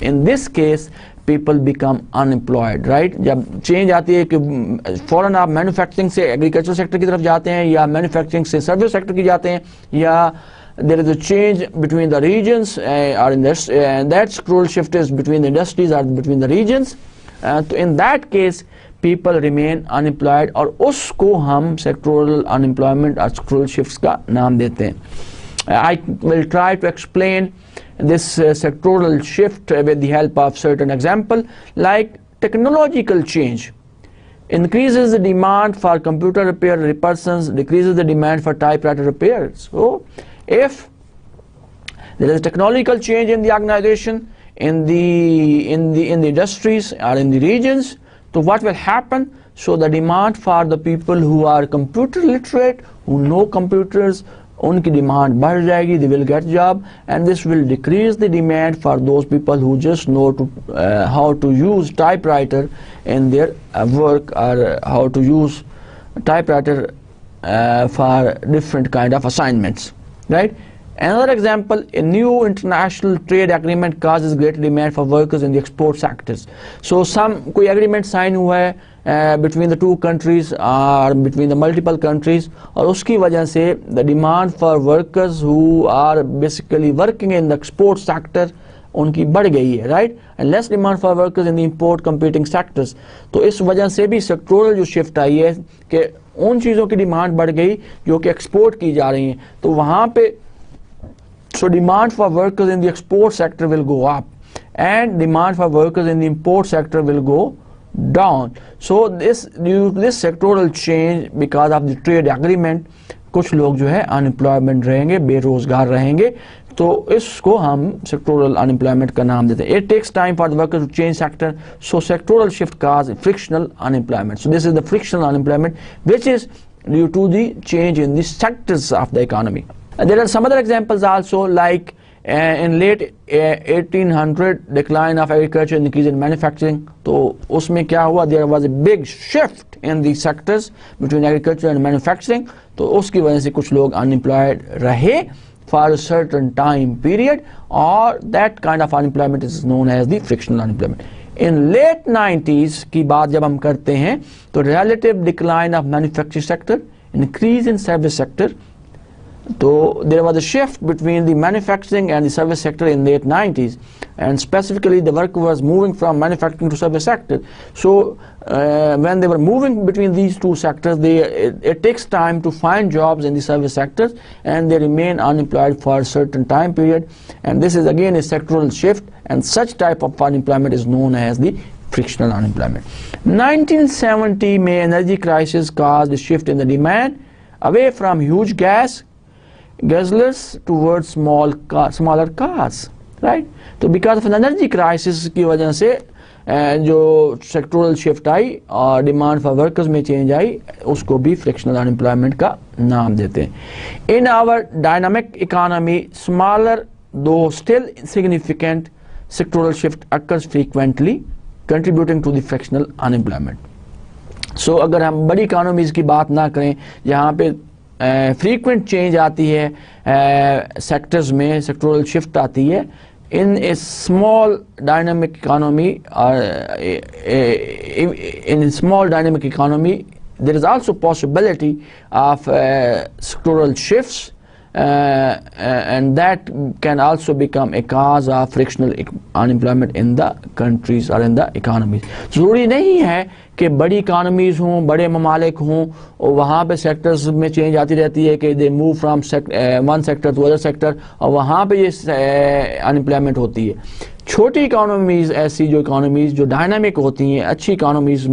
in this case people become unemployed, right? जब change आती है कि फौरन आप मैन्युफैक्चरिंग से एग्रीकल्चर सेक्टर की तरफ जाते हैं या मैन्युफैक्चरिंग से सर्विस सेक्टर की जाते हैं, या there is a change between the regions or in this, and that scroll shift is between the industries or between the regions, तो in that case people remain unemployed और उसको हम sectoral unemployment और scroll shifts का नाम देते हैं. I will try to explain this sectoral shift with the help of certain example, like technological change increases the demand for computer repair persons, decreases the demand for typewriter repairs. So if there is a technological change in the organization, in the industries or in the regions, so what will happen? So the demand for the people who are computer literate, who know computers, उनकी demand बढ़ जाएगी, they will get job, and this will decrease the demand for those people who just know how to use typewriter in their work, or how to use typewriter for different kind of assignments, right? Another example, a new international trade agreement causes greater demand for workers in the export sectors. So कोई agreement sign हुआ है between the two countries or between the multiple countries, और उसकी वजह से the demand for workers who are basically working in the export sector उनकी बढ़ गई है, right? And less demand for workers in the import competing sectors. तो इस वजह से भी sectoral जो shift आई है कि उन चीज़ों की डिमांड बढ़ गई जो कि एक्सपोर्ट की जा रही हैं, तो वहाँ पे so demand for workers in the export sector will go up and demand for workers in the import sector will go down. So due to this sectoral change because of the trade agreement, कुछ लोग जो है unemployment रहेंगे, बेरोजगार रहेंगे, तो इसको हम sectoral unemployment का नाम देते हैं. It takes time for the workers to change sector, so sectoral shift causes frictional unemployment. So this is the frictional unemployment which is due to the change in the sectors of the economy. And there are some other examples also, like in late 1800 decline of agriculture, increase in manufacturing. तो उसमें क्या हुआ? There was a big shift in the sectors between agriculture and manufacturing. तो उसकी वजह से कुछ लोग unemployed रहे for a certain time period, or that kind of unemployment is known as the frictional unemployment. In late 90s की बात जब हम करते हैं, तो relative decline of manufacturing sector, increase in service sector. So there was a shift between the manufacturing and the service sector in the late 90s, and specifically the work was moving from manufacturing to service sector. So when they were moving between these two sectors, it takes time to find jobs in the service sectors, and they remain unemployed for a certain time period, and this is again a sectoral shift, and such type of unemployment is known as the frictional unemployment. 1970 में energy crisis caused a shift in the demand away from huge gas guzzlers towards smaller cars, right? तो because of an energy crisis की वजह से जो sectoral shift आई और demand for workers में change आई, उसको भी frictional unemployment का नाम देते हैं. In our dynamic economy, smaller though still significant sectoral shift occurs frequently, contributing to the frictional unemployment. So अगर हम बड़ी economies की बात ना करें जहाँ पे frequent change आती है sectors में, sectoral shift आती है, in a small dynamic economy, in a small dynamic economy there is also possibility of sectoral shifts, and that can also become a cause of frictional unemployment in the countries or in the economies. ज़रूरी नहीं है कि बड़ी इकानमीज़ हों, बड़े ममालिक हों और वहाँ पे सेक्टर्स में चेंज आती रहती है कि they move from one sector to other sector और वहाँ पे ये अनएम्प्लॉयमेंट होती है. छोटी इकानमीज़, ऐसी जो इकानमीज़ जो डायनामिक होती हैं, अच्छी इकानमीज़,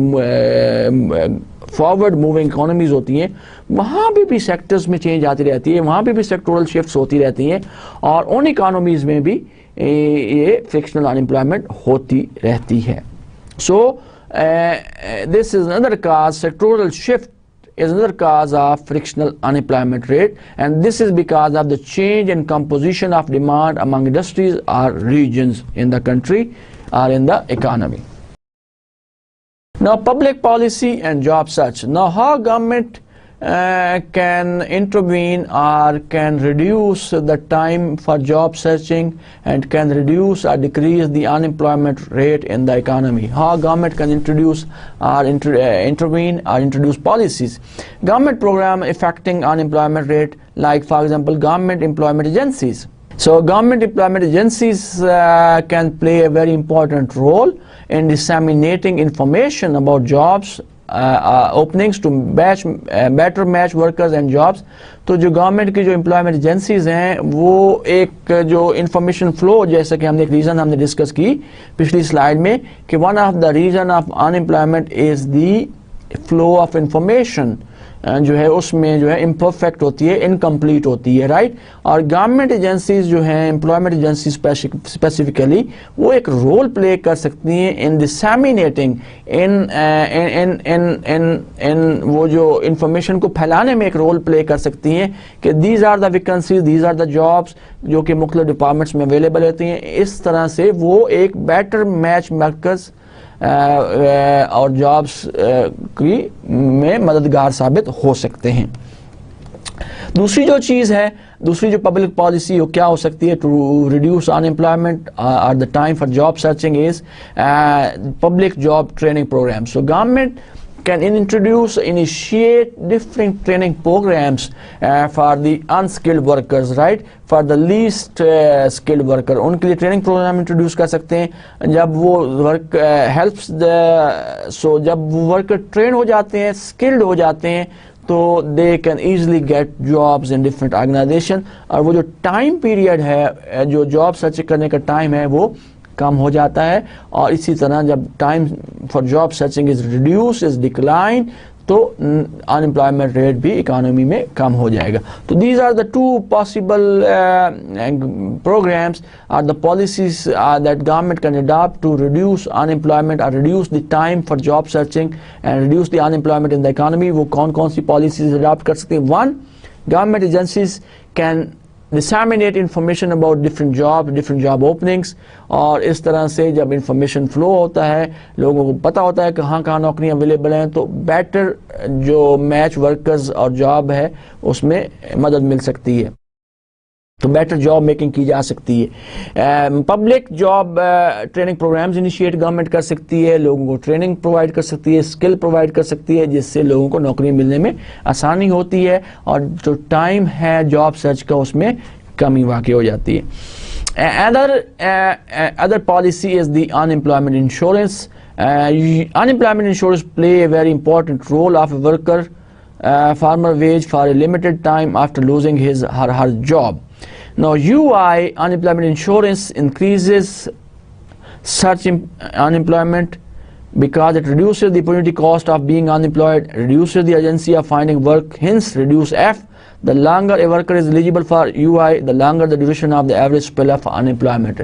फॉरवर्ड मूविंग इकोनॉमीज होती हैं, वहाँ पे भी सेक्टर्स में चेंज आती रहती है, वहाँ पे भी सेक्टोरल शिफ्ट्स होती रहती हैं, और उन इकोनॉमीज में भी ये फ्रिक्शनल अनएम्प्लॉयमेंट होती रहती है. So this is another cause, sectoral shift is another cause of frictional unemployment rate, and this is because of the change in composition of demand among industries or regions in the country or in the economy. Now, public policy and job search. Now, how government can intervene or can reduce the time for job searching and can reduce or decrease the unemployment rate in the economy. How government can introduce or intervene or introduce policies. Government program affecting unemployment rate, like for example government employment agencies. So government employment agencies can play a very important role in disseminating information about jobs openings to better match workers and jobs. तो जो government की जो employment agencies हैं वो एक जो information flow, जैसा कि हमने एक रीज़न हमने डिस्कस की पिछली स्लाइड में कि one of the reason of unemployment is the flow of information जो है उसमें जो है इम्परफेक्ट होती है, इनकम्प्लीट होती है, राइट। और गवर्नमेंट एजेंसीज जो हैं, एम्प्लॉयमेंट एजेंसी स्पेसिफिकली, वो एक रोल प्ले कर सकती हैं इन डिसैमिनेटिंग इन वो जो इंफॉर्मेशन को फैलाने में एक रोल प्ले कर सकती हैं कि these are the vacancies, these are the jobs जो कि मुख्तलिफ डिपार्टमेंट्स में अवेलेबल होती हैं। इस तरह से वो एक बेटर मैच मेकर्स और जॉब्स की में मददगार साबित हो सकते हैं। दूसरी जो चीज़ है, दूसरी जो पब्लिक पॉलिसी हो क्या हो सकती है to reduce unemployment at the time for job searching is public job training programme. So government can initiate different training programs for the unskilled workers, right, for the least skilled worker. उनके लिए training programme introduce कर सकते हैं जब वो work helps the so जब वो worker train हो जाते हैं, स्किल्ड हो जाते हैं, तो they can easily get jobs in different organisation. और वो जो टाइम पीरियड है, जो जॉब सर्च करने का टाइम है, वो कम हो जाता है। और इसी तरह जब time for job searching is reduce, is decline, तो अनएम्प्लॉयमेंट रेट भी इकोनॉमी में कम हो जाएगा। तो these are the two possible programs or the policies that government can adopt to reduce unemployment or reduce the time for job searching and reduce the unemployment in the economy। वो कौन कौन सी policies adopt कर सकते हैं? One, government agencies can disseminate information about different job openings, और इस तरह से जब इंफॉर्मेशन फ्लो होता है, लोगों को पता होता है कहाँ कहाँ नौकरियाँ अवेलेबल हैं, तो बेटर जो मैच वर्कर्स और जॉब है उसमें मदद मिल सकती है, तो बेटर जॉब मेकिंग की जा सकती है। Public job training programmes initiate government कर सकती है, लोगों को ट्रेनिंग प्रोवाइड कर सकती है, स्किल प्रोवाइड कर सकती है, जिससे लोगों को नौकरी मिलने में आसानी होती है और जो टाइम है जॉब सर्च का उसमें कमी वाक़ई हो जाती है। Other policy is the unemployment insurance. Unemployment insurance play a very important role of a worker farmer wage for a limited time after losing his or her job. Now UI, unemployment insurance, increases such unemployment because it reduces the opportunity cost of being unemployed, reduces the urgency of finding work, hence reduce F. The longer a worker is eligible for UI, the longer the duration of the average spell of unemployment.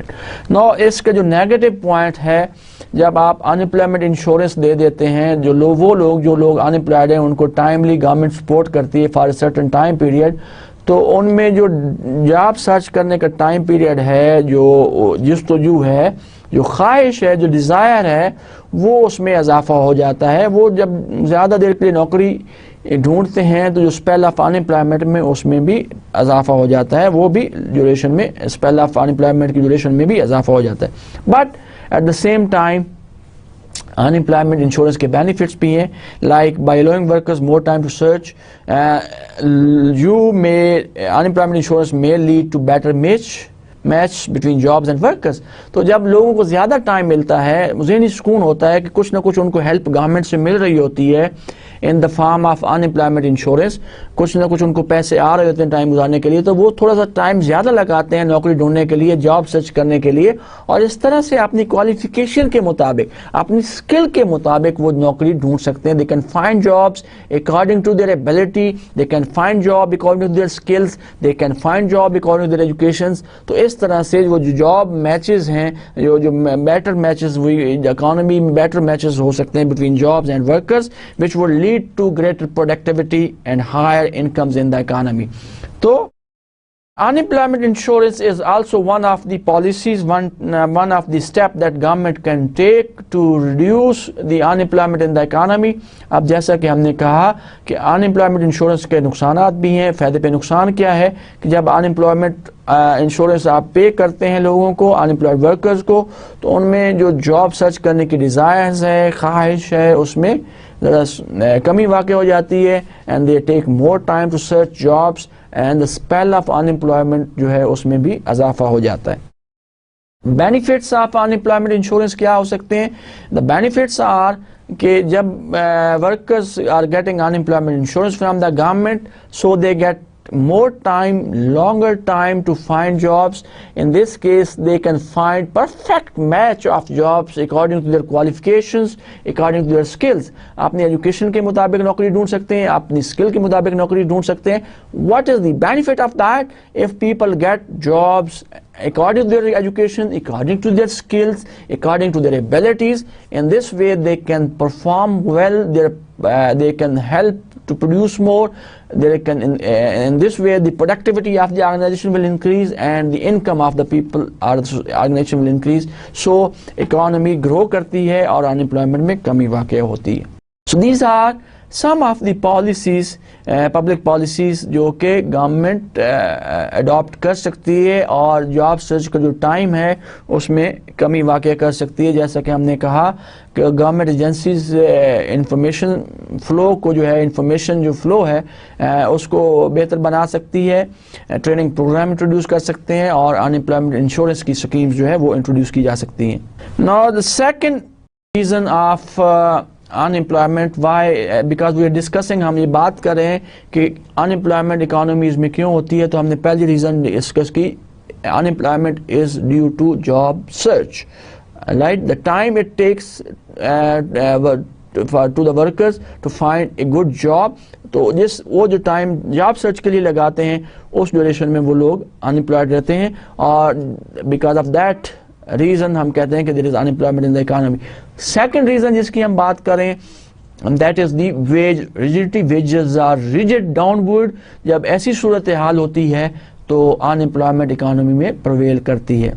Now इसका जो negative point है, जब आप unemployment insurance दे देते हैं, जो लोग unemployed हैं उनको टाइमली गवर्नमेंट सपोर्ट करती है for a certain time period, तो उनमें जो जॉब सर्च करने का टाइम पीरियड है, जो जस्तजू है, जो ख्वाहिश है, जो डिज़ायर है, वो उसमें इजाफा हो जाता है। वो जब ज़्यादा देर के लिए नौकरी ढूंढते हैं तो जो स्पेल ऑफ अनएम्प्लॉयमेंट में उसमें भी इजाफा हो जाता है, वो भी ड्यूरेशन में, स्पेल ऑफ अनएम्प्लॉयमेंट की ड्यूरेशन में भी इजाफा हो जाता है। But at the same time unemployment insurance के बेनिफिट्स भी हैं, like by allowing workers more time to search, you may unemployment insurance may lead to better match between jobs and workers. तो जब लोगों को ज़्यादा टाइम मिलता है, ज़हनी सुकून होता है कि कुछ ना कुछ उनको हेल्प गवर्नमेंट से मिल रही होती है in the form of unemployment insurance, कुछ ना कुछ उनको पैसे आ रहे होते हैं टाइम गुजारने के लिए, तो वो थोड़ा सा टाइम ज़्यादा लगाते हैं नौकरी ढूंढने के लिए, जॉब सर्च करने के लिए, और इस तरह से अपनी क्वालिफिकेशन के मुताबिक, अपनी स्किल के मुताबिक वो नौकरी ढूंढ सकते हैं। They can find jobs according to their ability, they can find job according to their skills, they can find job according to their education. तो इस तरह से वो जो जॉब मैचेस हैं, जो बेटर मैचेस, इकोनॉमी में बेटर मैचेस हो सकते हैं between jobs and workers, which would lead lead to greater productivity and higher incomes in the economy. So unemployment insurance is also one of the policies, one of the steps that government can take to reduce the unemployment in the economy. अब जैसा कि हमने कहा कि unemployment insurance के नुकसानात भी हैं, फ़ायदे पे नुकसान क्या है कि जब unemployment इंश्योरेंस आप पे करते हैं लोगों को, अनएम्प्लॉयड वर्कर्स को, तो उनमें जो जॉब सर्च करने की डिज़ायर्स है, ख्वाहिश है, उसमें ज़रा कमी वाक़ हो जाती है, and they take more time to search jobs, and the spell of unemployment जो है उसमें भी इजाफा हो जाता है. बेनिफिट्स ऑफ अनएम्प्लॉयमेंट इंश्योरेंस क्या हो सकते हैं? द बेनिफिट्स आर कि जब workers are getting unemployment insurance from the government, so they get more time, longer time to find jobs. In this case, they can find perfect match of jobs according to their qualifications, according to their skills. अपनी education के मुताबिक नौकरी ढूंढ सकते हैं, अपनी skill के मुताबिक नौकरी ढूंढ सकते हैं. What is the benefit of that? If people get jobs according to their education, according to their skills, according to their abilities, in this way they can perform well, they can help to produce more, they can in this way the productivity of the organization will increase and the income of the people or the organization will increase. So economy grow करती है और unemployment में कमी वाक़ होती है. So these are some of the policies, public policies जो कि गवर्नमेंट अडॉप्ट कर सकती है और जॉब सर्च का जो टाइम है उसमें कमी वाक़ कर सकती है. जैसा कि हमने कहा कि गवर्नमेंट एजेंसीज इंफॉर्मेशन फ़्लो को जो है, इंफॉर्मेशन जो फ़्लो है उसको बेहतर बना सकती है, ट्रेनिंग प्रोग्राम इंट्रोड्यूस कर सकते हैं और अनएम्प्लॉयमेंट इंश्योरेंस की स्कीम्स जो है वो इंट्रोड्यूस की जा सकती हैं. Now the second reason of unemployment, why, because we are discussing, हम ये बात कर रहे हैं कि अनएम्प्लॉयमेंट इकोनॉमीज़ में क्यों होती है, तो हमने पहली रीज़न डिस्कस की, unemployment is due to job search. Right, the time it takes to the workers to find a good job, तो वो जो टाइम जॉब सर्च के लिए लगाते हैं उस ड्यूरेशन में वो लोग अनएम्प्लॉयड रहते हैं, और बिकॉज ऑफ दैट रीज़न हम कहते हैं कि there is unemployment in the economy. Second reason जिसकी हम बात करें, that is the wage rigidity. Wages are rigid downward. जब ऐसी सूरत हाल होती है तो अनएम्प्लॉयमेंट इकोनॉमी में प्रवेल करती है.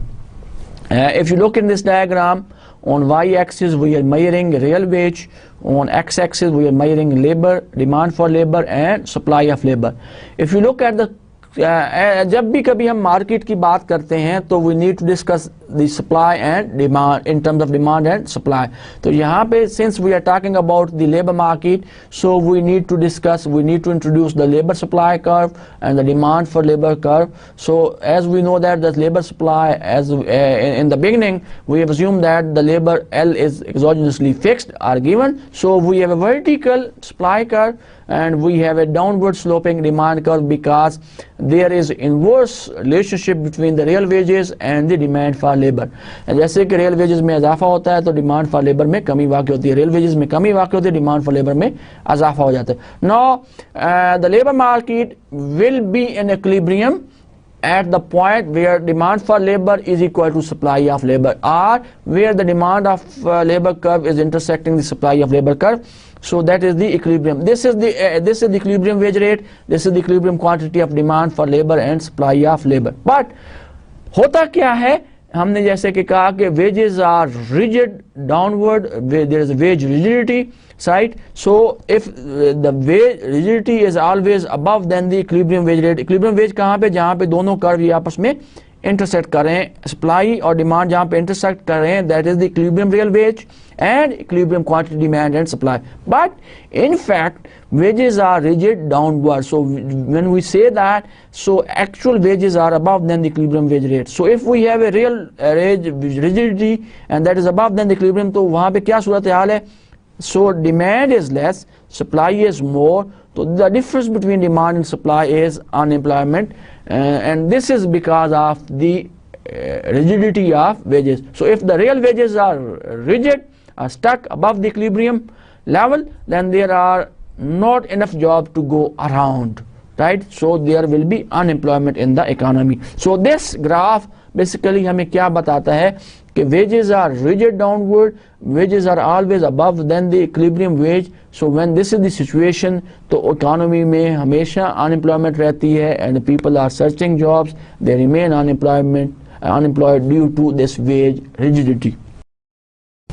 If you look in this diagram, on y-axis we are measuring real wage, on x-axis we are measuring labor, demand for labor and supply of labor. If you look at the जब भी कभी हम market की बात करते हैं तो we need to discuss the supply and demand in terms of demand and supply. तो यहाँ पे since we are talking about the labour market, so we need to discuss, we need to introduce the labour supply curve and the demand for labour curve. So as we know that the labour supply, as in the beginning we have assumed that the labor L is exogenously fixed or given, so we have a vertical supply curve and we have a downward sloping demand curve because there is inverse relationship between the real wages and the demand for labor. जैसे कि real wages में इजाफा होता है तो demand for labor में कमी वाक़ होती है, real wages में कमी वाक़ होती है, demand for labor में इजाफा हो जाता है. Now the labor market will be in equilibrium at the point where demand for labor is equal to supply of labor, or where the demand of labor curve is intersecting the supply of labor curve. So that is the equilibrium. This is the equilibrium wage rate. This is the equilibrium quantity of demand for labor and supply of labor. But होता क्या है, हमने जैसे कि कहा कि wages are rigid downward, there is wage rigidity, right? So if the wage rigidity is always above than the equilibrium wage rate. equilibrium wage कहाँ पे, जहाँ पे दोनों कर्व ये आपस में इंटरसेक्ट कर रहे हैं, सप्लाई और डिमांड जहाँ पे इंटरसेक्ट कर रहे हैं, that is the equilibrium real veg and equilibrium quantity demand and supply. But in fact wages are rigid downward. So when we say that, so actual wages are above than the equilibrium wage rate. So if we have a real rigidity and that is above than the equilibrium, तो वहाँ पे क्या सूरत हाल है? So demand is less, supply is more. So the difference between demand and supply is unemployment, and this is because of the rigidity of wages. So if the real wages are rigid, are stuck above the equilibrium level, then there are not enough jobs to go around, right? So there will be unemployment in the economy. So this graph basically हमें क्या बताता है कि wages are rigid downward, wages are always above than the equilibrium wage. So when this is the situation, तो economy में हमेशा unemployment रहती है and people are searching jobs, they remain unemployed due to this wage rigidity.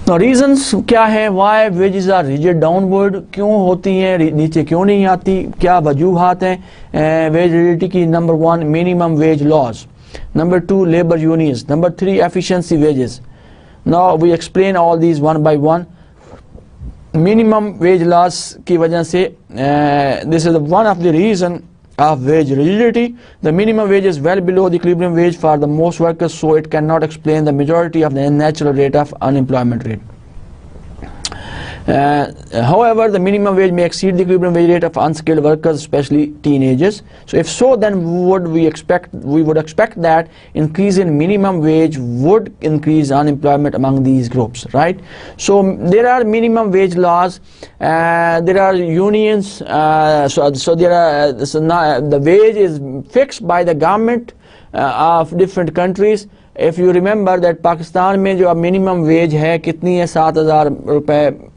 Now reasons क्या है why wages are rigid downward, क्यों होती हैं, नीचे क्यों नहीं आती, क्या वजूहात हैं wage rigidity की? Number 1, minimum wage laws. Number 2, labor unions. Number 3, efficiency wages. Now we explain all these one by one. Minimum wage laws की वजह से this is one of the reason of wage rigidity. The minimum wage is well below the equilibrium wage for the most workers, so it cannot explain the majority of the natural rate of unemployment rate. However, the minimum wage may exceed the equilibrium wage rate of unskilled workers, especially teenagers. So if so, then we would expect that increase in minimum wage would increase unemployment among these groups, right? So there are minimum wage laws, there are unions, so there are the wage is fixed by the government of different countries. If you remember that Pakistan में जो minimum wage है कितनी है, 7,000 रुपए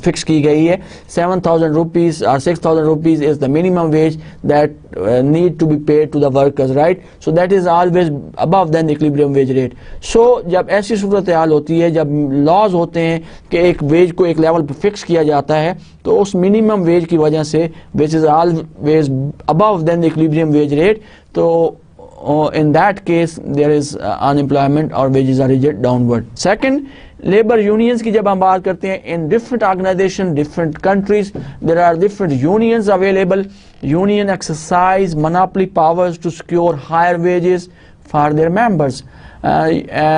fix की गई है. 7,000 rupees or 6,000 rupees is the minimum wage that need to be paid to the workers, right? So that is always above than the equilibrium wage rate. So जब ऐसी सूरत हाल होती है, जब लॉज होते हैं कि एक वेज को एक लेवल पर फिक्स किया जाता है, तो उस मिनिमम वेज की वजह से which is always above than the equilibrium wage rate, तो in that case there is unemployment or wages are rigid downward. Second, labour unions की जब हम बात करते हैं, in different organisation, different countries, there are different unions available. Union exercise monopoly powers to secure higher wages for their members.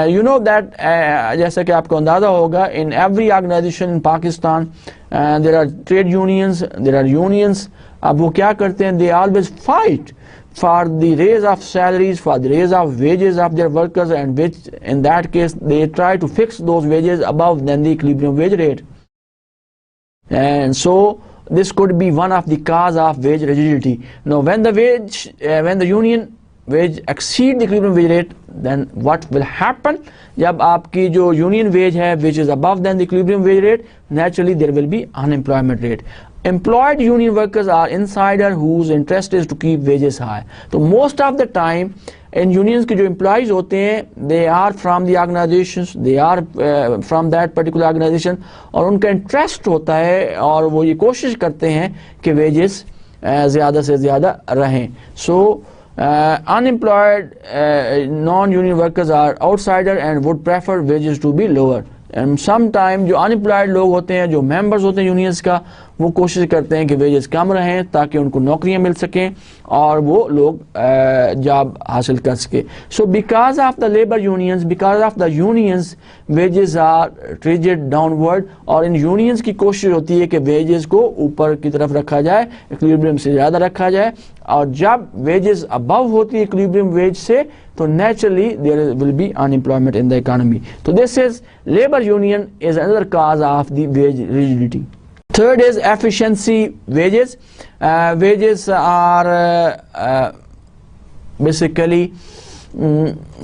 You know that, जैसा कि आपको अंदाजा होगा, in every organisation in Pakistan there are trade unions, there are unions. अब वो क्या करते हैं, they always fight for the raise of salaries, for the raise of wages of their workers, and which in that case they try to fix those wages above than the equilibrium wage rate. And so this could be one of the cause of wage rigidity. Now when the union wage exceed the equilibrium wage rate, then what will happen? जब आपकी जो union wage है which is above than the equilibrium wage rate, naturally there will be unemployment rate. Employed union workers are insider whose interest is to keep wages high. So most of the time in unions के जो employees होते हैं, they are from the organizations, they are from that particular organization, और उनका interest होता है और वो ये कोशिश करते हैं कि wages ज़्यादा से ज़्यादा रहें. So unemployed non-union workers are outsider and would prefer wages to be lower. And sometime जो अनएम्प्लॉयड लोग होते हैं, जो मेंबर्स होते हैं यूनियंस का, वो कोशिश करते हैं कि वेजेस कम रहें ताकि उनको नौकरियां मिल सकें और वो लोग जॉब हासिल कर सके. So because of the labour unions, because of the unions, wages are rigid downward. और इन यूनियंस की कोशिश होती है कि वेजेस को ऊपर की तरफ रखा जाए, इक्विलिब्रियम से ज़्यादा रखा जाए. और जब वेजेस अबव होती है इक्विलिब्रियम वेज से, तो naturally there will be unemployment in the economy. So this is labor union is another cause of the wage rigidity. Third is efficiency wages. Wages are basically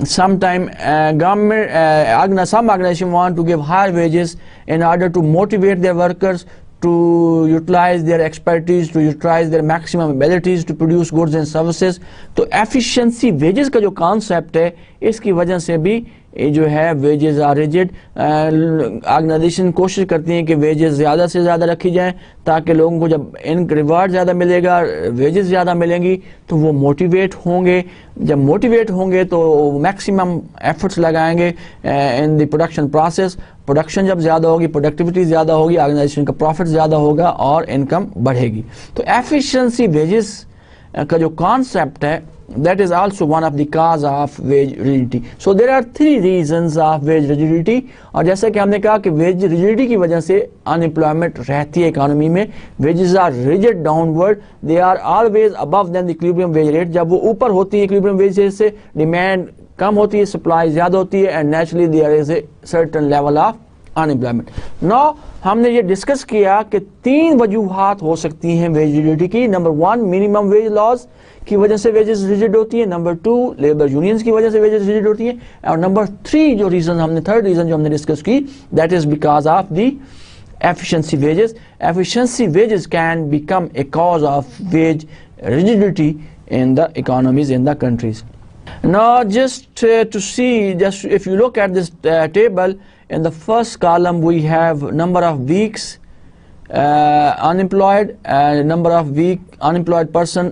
sometime government some organization want to give higher wages in order to motivate their workers to utilize their expertise, to utilize their maximum abilities to produce goods and services. तो efficiency wages का जो concept है, इसकी वजह से भी जो है wages are rigid. ऑर्गेनाइजेशन कोशिश करती हैं कि wages ज़्यादा से ज़्यादा रखी जाएं ताकि लोगों को जब इन रिवार्ड ज़्यादा मिलेगा, wages ज़्यादा मिलेंगी, तो वो मोटिवेट होंगे. जब मोटिवेट होंगे तो मैक्सिमम एफर्ट्स लगाएंगे in the production process. Production जब ज़्यादा होगी, प्रोडक्टिविटी ज़्यादा होगी, ऑर्गेनाइजेशन का प्रॉफिट ज़्यादा होगा और इनकम बढ़ेगी. तो एफिशिएंसी वेजेस का जो कॉन्सेप्ट है, that is also one of the cause of wage rigidity. So there are three reasons of wage rigidity. और जैसा कि हमने कहा कि wage rigidity की वजह से unemployment रहती है इकोनॉमी में. wages are rigid downward, they are always above than the equilibrium wage rate. जब वो ऊपर होती है equilibrium wage rate से, डिमांड कम होती है, सप्लाई ज़्यादा होती है, and naturally there is a certain level of unemployment. Now हमने ये डिस्कस किया कि 3 वजूहात हो सकती हैं वेज रिजिडिटी की। नंबर 1, मिनिमम वेज लॉज की वजह से वेजेस रिजिड होती है। नंबर 2, लेबर यूनियंस की वजह से वेजेस रिजिड होती है। और नंबर 3 जो रीजन हमने, थर्ड रीजन जो हमने डिस्कस की, that is because of the efficiency wages. Efficiency wages can become a cause of wage rigidity in the economies in the countries. Now just to see, just if you look at this table, in the first column we have number of weeks unemployed, number of week unemployed person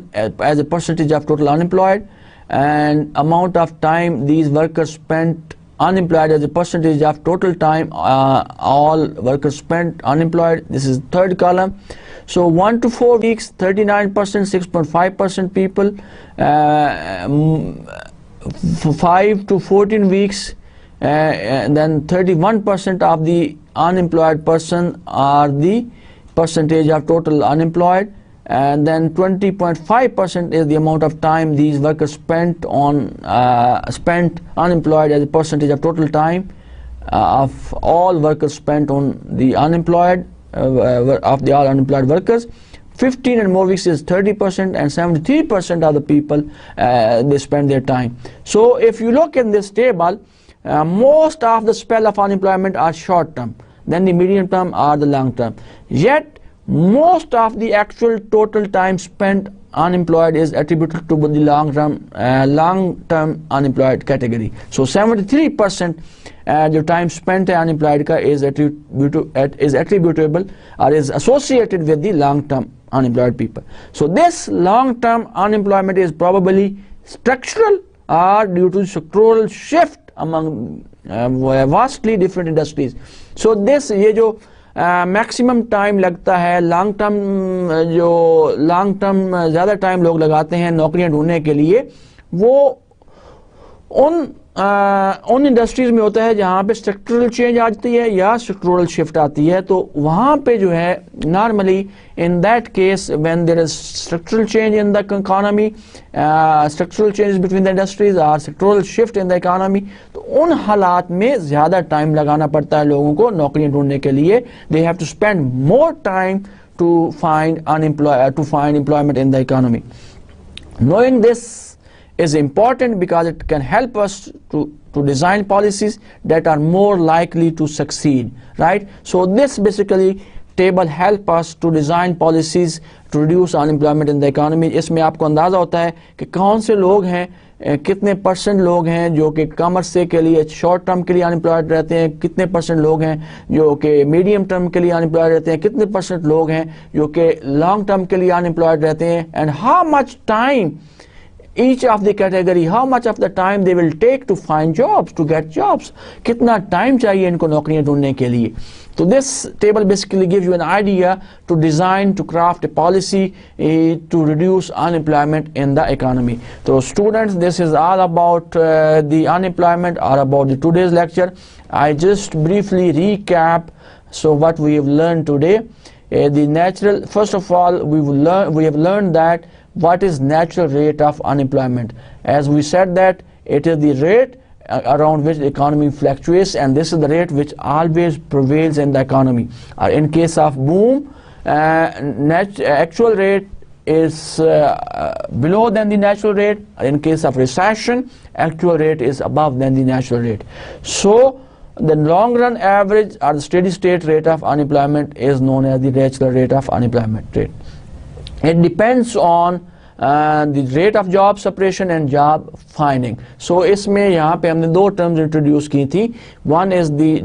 as a percentage of total unemployed, and amount of time these workers spent unemployed as a percentage of total time all workers spent unemployed. This is third column. So 1 to 4 weeks 39%, 6.5% people, 5 to 14 weeks and then 31% of the unemployed person are the percentage of total unemployed, and then 20.5% is the amount of time these workers spent on spent unemployed as a percentage of total time of all workers spent on the unemployed of the all unemployed workers. 15 and more weeks is 30%, and 73% of the people they spend their time. So if you look in this table, most of the spell of unemployment are short term, then the medium term or the long term, yet most of the actual total time spent unemployed is attributed to the long term unemployed category. So 73% the time spent unemployed is attributable or is associated with the long term unemployed people. So this long term unemployment is probably structural or due to sectoral shift among vastly different industries. So this ये जो maximum time लगता है long term, जो long term ज़्यादा time लोग लगाते हैं नौकरियां ढूंढने के लिए, वो उन इंडस्ट्रीज में होता है जहाँ पे स्ट्रक्चरल चेंज आती है या स्ट्रक्चरल शिफ्ट आती है। तो वहाँ पे जो है normally in that case when there is structural change in the economy, structural change between the industries और structural shift in the economy, तो उन हालात में ज़्यादा टाइम लगाना पड़ता है लोगों को नौकरियाँ ढूंढने के लिए। They have to spend more time to find employment in the economy. Knowing this is important because it can help us to design policies that are more likely to succeed, right? So this basically table help us to design policies to reduce unemployment in the economy. इसमें आपको अंदाज़ा होता है कि कौन से लोग हैं, कितने परसेंट लोग हैं जो कि कॉमर्स से के लिए शॉर्ट टर्म के लिए अनएम्प्लॉयड रहते हैं, कितने परसेंट लोग हैं जो कि मीडियम टर्म के लिए अनएम्प्लॉयड रहते हैं, कितने परसेंट लोग हैं जो कि लॉन्ग टर्म के लिए अनएम्प्लॉयड रहते हैं, and how much time each of the category, how much of the time they will take to find jobs, to get jobs, कितना टाइम चाहिए इनको नौकरियां ढूंढने के लिए. So this table basically gives you an idea to design, to craft a policy to reduce unemployment in the economy. So students, this is all about the unemployment or about the today's lecture. I just briefly recap so what we have learned today. First of all, we have learned that what is natural rate of unemployment. As we said that it is the rate around which the economy fluctuates, and this is the rate which always prevails in the economy. In case of boom, actual rate is below than the natural rate. In case of recession, actual rate is above than the natural rate. So the long run average or the steady state rate of unemployment is known as the natural rate of unemployment rate. It depends on the rate of job separation and job finding. So इसमें यहाँ पे हमने दो terms introduce की थी. One is the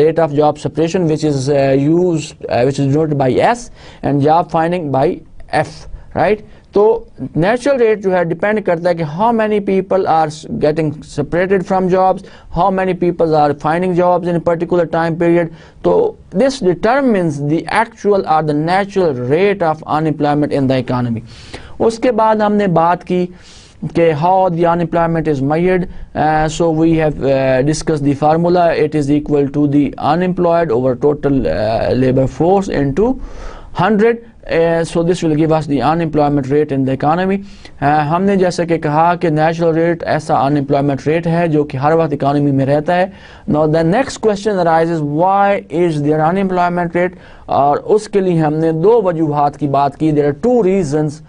rate of job separation, which is denoted by S, and job finding by F, right? तो natural rate जो है depend करता है कि how many people are getting separated from jobs, how many people are finding jobs in a particular time period. तो this determines the actual or the natural rate of unemployment in the economy. उसके बाद हमने बात की कि how the unemployment is measured. So we have discussed the formula. It is equal to the unemployed over total labor force into 100. so this will give us the unemployment rate in the economy. हमने जैसे कि कहा कि natural rate ऐसा unemployment rate है जो कि हर वक्त इकानमी में रहता है. Now the next question arises, why is there unemployment rate? और उसके लिए हमने दो वजूहात की बात की. There are two reasons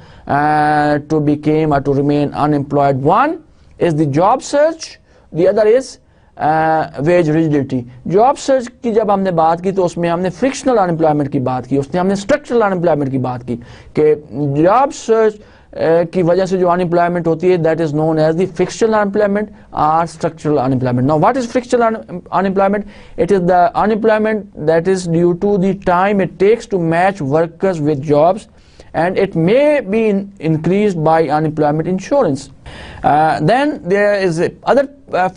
to became और to remain unemployed. One is the job search, the other is wage rigidity. Job search की जब हमने बात की तो उसमें हमने फ्रिक्शनल अनएम्प्लॉयमेंट की बात की, उसमें हमने स्ट्रक्चरल अनएम्प्लॉयमेंट की बात की कि जॉब सर्च की वजह से जो अनएम्प्लॉयमेंट होती है that is known as the frictional unemployment और structural unemployment. Now what is frictional unemployment? It is the unemployment that is due to the time it takes to match workers with jobs and it may be increased by unemployment insurance. Then there is a other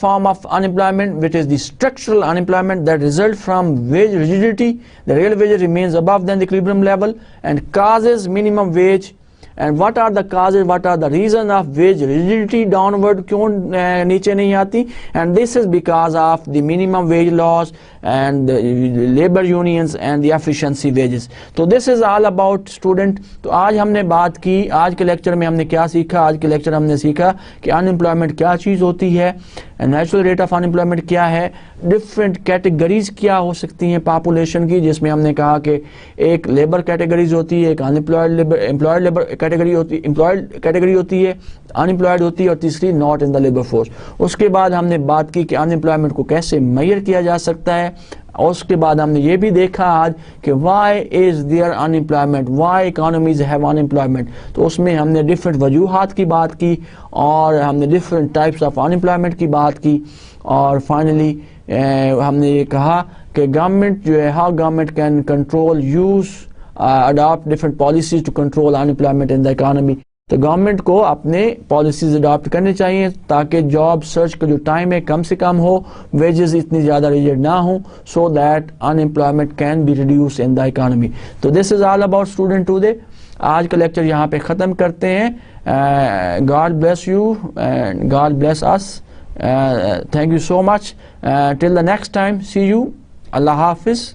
form of unemployment which is the structural unemployment that results from wage rigidity. The real wage remains above than the equilibrium level and causes minimum wage. And what are the causes, what are the reasons of wage rigidity downward, क्यों नीचे नहीं आती? And this is because of the minimum wage laws and the labor unions and the efficiency wages. तो this is all about student. तो आज हमने बात की, आज के लेक्चर में हमने क्या सीखा? आज के लेक्चर हमने सीखा कि अनएम्प्लॉयमेंट क्या चीज़ होती है, नेचुरल रेट ऑफ अनएम्प्लॉयमेंट क्या है, डिफरेंट कैटेगरीज क्या हो सकती हैं पॉपुलेशन की, जिसमें हमने कहा कि एक लेबर कैटेगरीज होती है, एक unemployed labour, employed labour category होती है, एम्प्लॉयड कैटेगरी होती है, अनएम्प्लॉयड होती है, और तीसरी not in the labour force. उसके बाद हमने बात की कि अनएम्प्लॉयमेंट को कैसे मेजर किया जा सकता है, और उसके बाद हमने ये भी देखा आज कि why is there unemployment, why economies have unemployment. तो उसमें हमने डिफरेंट वजूहात की बात की और हमने डिफरेंट टाइप्स ऑफ अनएम्प्लॉयमेंट की बात की, और फाइनली हमने ये कहा कि गवर्नमेंट जो है, how government can control use adopt different policies to control unemployment in the economy. तो गवर्नमेंट को अपने पॉलिसीज अडॉप्ट करनी चाहिए ताकि जॉब सर्च का जो टाइम है कम से कम हो, वेजेस इतनी ज़्यादा रिजिड ना हो, so that unemployment can be reduce in the economy. तो this is all about student today. आज का लेक्चर यहाँ पे ख़त्म करते हैं. God bless you and God bless us. Thank you so much. Till the next time, see you. Allah Hafiz.